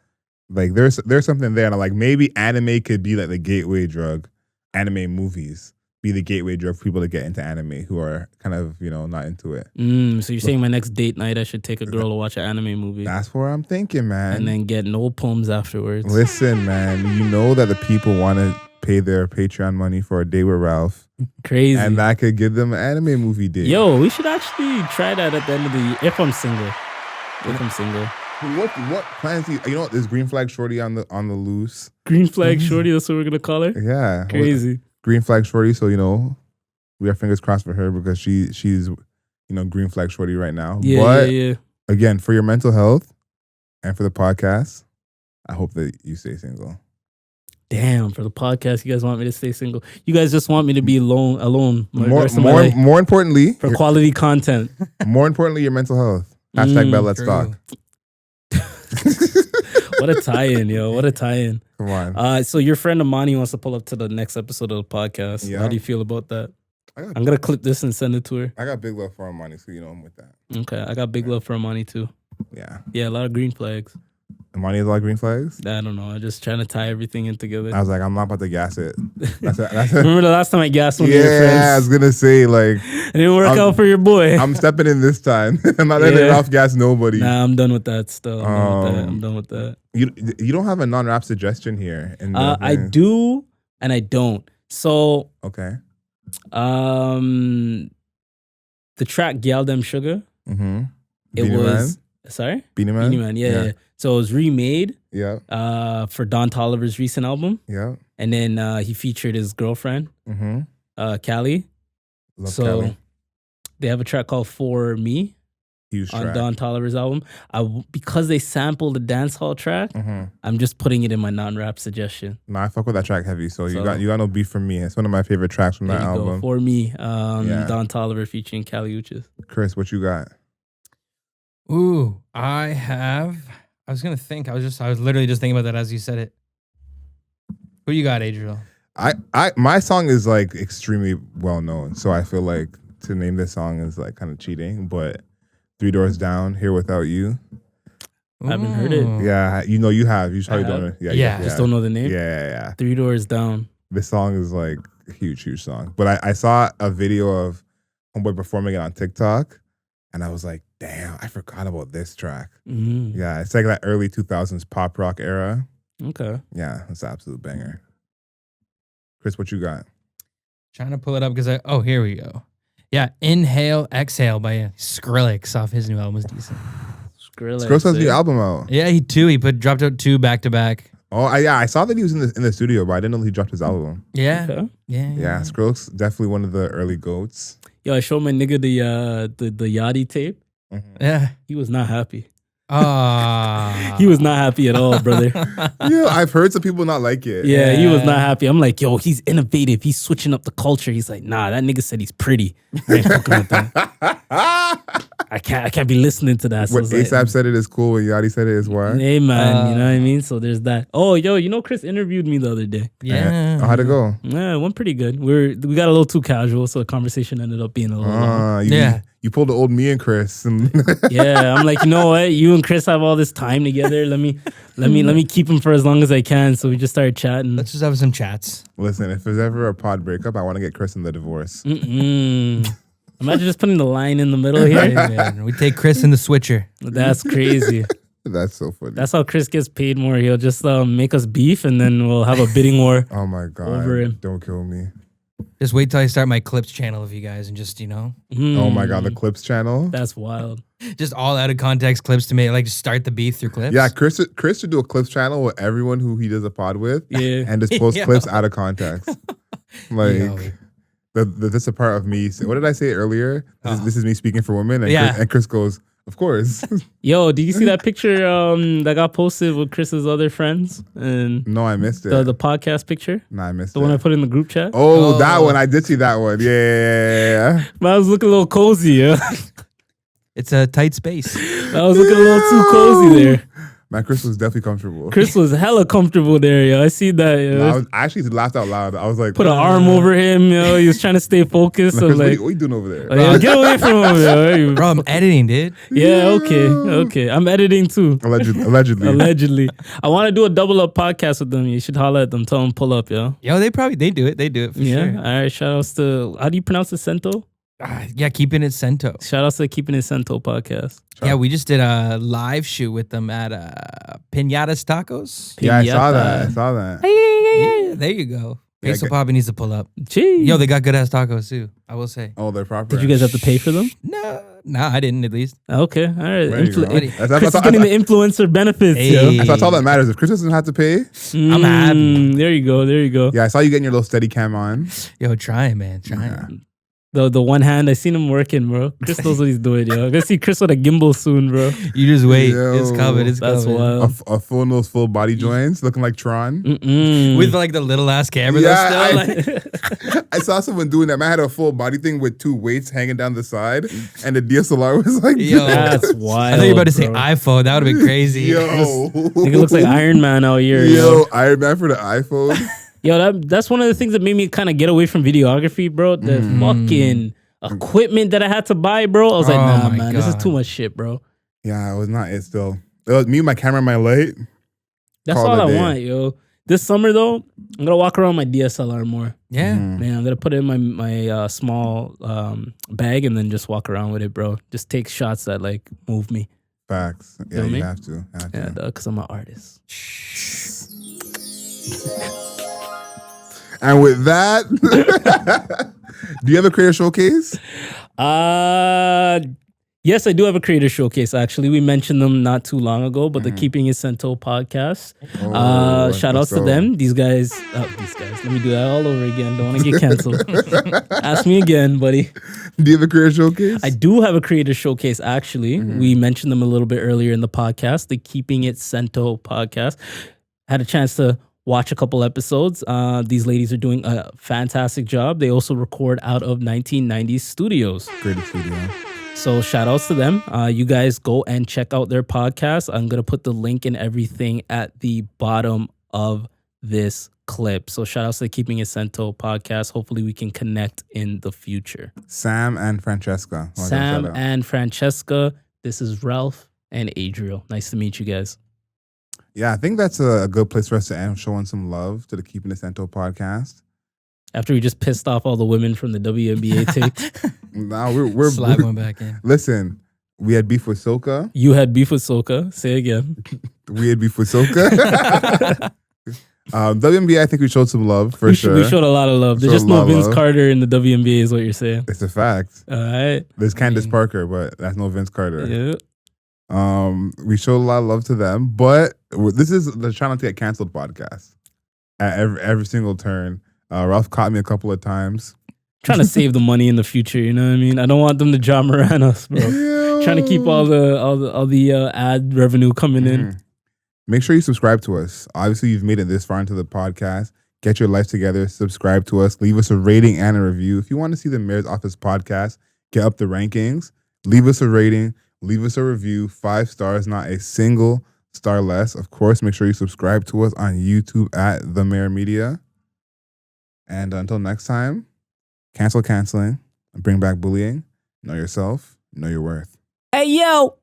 Like there's something there. And I'm like, maybe anime could be like the gateway drug. Anime movies be the gateway drug for people to get into anime who are kind of, not into it. So you're saying my next date night I should take a girl to watch an anime movie. That's what I'm thinking, man. And then get no poems afterwards. Listen, man, you know that the people want to pay their Patreon money for a day with Ralph. Crazy. And that could give them an anime movie date. Yo, we should actually try that at the end of the year. If I'm single. What plans do you know what, there's Green Flag Shorty on the loose. Green Flag Shorty, that's what we're gonna call her? Yeah. Crazy. Green Flag Shorty, so we have fingers crossed for her because she's Green Flag Shorty right now. Yeah. Again, for your mental health and for the podcast, I hope that you stay single. Damn, for the podcast, you guys want me to stay single. You guys just want me to be alone. More importantly, for quality content. More importantly, your mental health. Hashtag Bet Let's Talk. What a tie-in, yo. What a tie-in. Come on. So your friend Amani wants to pull up to the next episode of the podcast. Yeah. How do you feel about that? I'm going to clip this and send it to her. I got big love for Amani, so I'm with that. Okay, I got big love for Amani too. Yeah. Yeah, a lot of green flags. Money is all green flags? I don't know. I'm just trying to tie everything in together. I was like, I'm not about to gas it. Remember the last time I gassed one of your friends? Yeah, I was going to say, like. It didn't work out for your boy. I'm stepping in this time. I'm not letting it off gas nobody. Nah, I'm done with that still. I'm done with that. You don't have a non-rap suggestion here. I do and I don't. So. Okay. The track Gyal Dem Sugar. Mm-hmm. It Beanie was. Man? Sorry? Beanie Man? Beanie Man, yeah. So it was remade. Yeah. For Don Toliver's recent album. Yeah. And then he featured his girlfriend, Callie. Love Callie. They have a track called For Me. Huge on track. Don Toliver's album. Because they sampled the dancehall track, I'm just putting it in my non-rap suggestion. Nah, I fuck with that track heavy. So you got no beef from me. It's one of my favorite tracks from that album. For Me, Don Toliver featuring Callie Uchis. Chris, what you got? Ooh, I was gonna think. I was literally just thinking about that as you said it. Who you got, Adriel? My song is like extremely well known, so I feel like to name this song is like kind of cheating. But 3 Doors Down, Here Without You. I haven't heard it. Yeah, you have. You probably don't know. Yeah. Just don't know the name. Yeah. 3 Doors Down. This song is like a huge song. But I saw a video of Homeboy performing it on TikTok, and I was like, damn, I forgot about this track. Mm-hmm. Yeah, it's like that early 2000s pop rock era. Okay. Yeah, it's an absolute banger. Chris, what you got? Trying to pull it up because here we go. Yeah, Inhale, Exhale by Skrillex off his new album was decent. Skrillex has a new album out. Yeah, he dropped out 2 back to back. Oh, I saw that he was in the studio, but I didn't know he dropped his album. Yeah. Okay. Yeah. Skrillex, definitely one of the early goats. Yo, I showed my nigga the Yachty tape. Yeah. He was not happy. Ah. He was not happy at all, brother. Yeah, I've heard some people not like it. Yeah, he was not happy. I'm like, yo, he's innovative. He's switching up the culture. He's like, nah, that nigga said he's pretty. I ain't fucking with that. I can't be listening to that. So What ASAP said it is cool, and Yachty said it is what? Hey man, you know what I mean? So there's that. Oh, yo, you know Chris interviewed me the other day. Yeah. Oh, how'd it go? Yeah, it went pretty good. We got a little too casual, so the conversation ended up being a little long. You pulled the old me and Chris. Yeah, I'm like, you know what? You and Chris have all this time together. Let me keep him for as long as I can. So we just started chatting. Let's just have some chats. Listen, if there's ever a pod breakup, I want to get Chris in the divorce. Imagine just putting the line in the middle here. Hey, man, we take Chris in the switcher. That's crazy. That's so funny. That's how Chris gets paid more. He'll just make us beef, and then we'll have a bidding war. Oh my god! Over him. Don't kill me. Just wait till I start my clips channel of you guys and just, Oh my god, the clips channel. That's wild. just all out of context clips to make, like, just start the beef through clips. Yeah, Chris should do a clips channel with everyone who he does a pod with. Yeah. And just post clips out of context. Like, this is a part of me. What did I say earlier? This is me speaking for women. And Chris goes, of course. Yo, did you see that picture that got posted with Chris's other friends? And no, I missed it. The podcast picture? No, I missed it. The one I put in the group chat? Oh, that one. I did see that one. Yeah. But I was looking a little cozy, yeah. It's a tight space. I was looking a little too cozy there. Man, Chris was definitely comfortable. Chris was hella comfortable there, yo. I see that, yo. No, I actually laughed out loud. I was like, put an arm over him, yo. He was trying to stay focused. So Chris, like, what are you doing over there? Yo, get away from him, yo. Bro, I'm editing, dude. Yeah, okay. I'm editing too. Allegedly. I want to do a double up podcast with them. You should holler at them. Tell them pull up, yo. Yo, they do it. They do it for sure. All right, shout outs to, how do you pronounce it, Cento? Yeah, Keeping It Cento. Shout outs to Keeping It Cento podcast. Yeah, we just did a live shoot with them at Pinatas Tacos. Yeah, I saw that. Yeah, there you go. Peso Papa needs to pull up. Gee. Yo, they got good ass tacos too, I will say. Oh, they're proper. Did you guys have to pay for them? No, I didn't at least. Okay, all right. Chris That's is getting the influencer benefits, yo. That's all that matters. If Chris doesn't have to pay, I'm happy. There you go. Yeah, I saw you getting your little steady cam on. Yo, trying, man. Yeah. The one hand, I seen him working, bro. Chris knows what he's doing, yo. I'm gonna see Chris with a gimbal soon, bro. You just wait. Yo. It's covered. That's wild. A full body joints, looking like Tron. With like the little ass camera. Yeah, Still. I saw someone doing that. Man had a full body thing with 2 weights hanging down the side, and the DSLR was like, yo, that's wild. I thought you were about to say iPhone. That would have been crazy. Yo, it looks like Iron Man out here. Yo, Iron Man for the iPhone. Yo, that's one of the things that made me kind of get away from videography, bro. The fucking equipment that I had to buy, bro. I was like, nah, man, this is too much shit, bro. Yeah, it was not it still. Me, my camera, my light. That's Call all it a I day. want, yo. This summer though, I'm gonna walk around my DSLR more. Yeah. Man, I'm gonna put it in my small bag and then just walk around with it, bro. Just take shots that like move me. Facts. Yeah, Feel you me? have to. Yeah, because I'm an artist. And with that, do you have a creator showcase? Yes, I do have a creator showcase. Actually, we mentioned them not too long ago, but the Keeping It Cento podcast. Shout outs to them. These guys. Let me do that all over again. Don't want to get canceled. Ask me again, buddy. Do you have a creator showcase? I do have a creator showcase. Actually, we mentioned them a little bit earlier in the podcast. The Keeping It Cento podcast. Had a chance to watch a couple episodes. These ladies are doing a fantastic job. They also record out of 1990s studios. Creator studio. So shout outs to them. You guys go and check out their podcast. I'm going to put the link and everything at the bottom of this clip. So shout outs to the Keeping It Cento podcast. Hopefully we can connect in the future. Sam and Francesca. Sam and Francesca. This is Ralph and Adriel. Nice to meet you guys. Yeah, I think that's a good place for us to end, showing some love to the Keeping It Cento podcast. After we just pissed off all the women from the WNBA take. Now we're Slap one back in. Listen, we had beef with Soka. You had beef with Soka. Say again. We had beef with Soka. WNBA, I think we showed some love for sure. We showed a lot of love. There's Showed just a no lot of Vince love. Carter in the WNBA is what you're saying. It's a fact. All right. There's Candace Parker, but that's no Vince Carter. Yeah. We showed a lot of love to them, but this is the Try Not to Get Canceled podcast. At every single turn, Ralph caught me a couple of times. Trying to save the money in the future, you know what I mean? I don't want them to John Moran us, bro. Trying to keep all the ad revenue coming in. Make sure you subscribe to us. Obviously, you've made it this far into the podcast. Get your life together. Subscribe to us. Leave us a rating and a review. If you want to see the Mayor's Office podcast get up the rankings, leave us a rating. Leave us a review. 5 stars, not a single star less. Of course, make sure you subscribe to us on YouTube at The Mayor Media. And until next time, cancel canceling, and bring back bullying. Know yourself, know your worth. Hey, yo!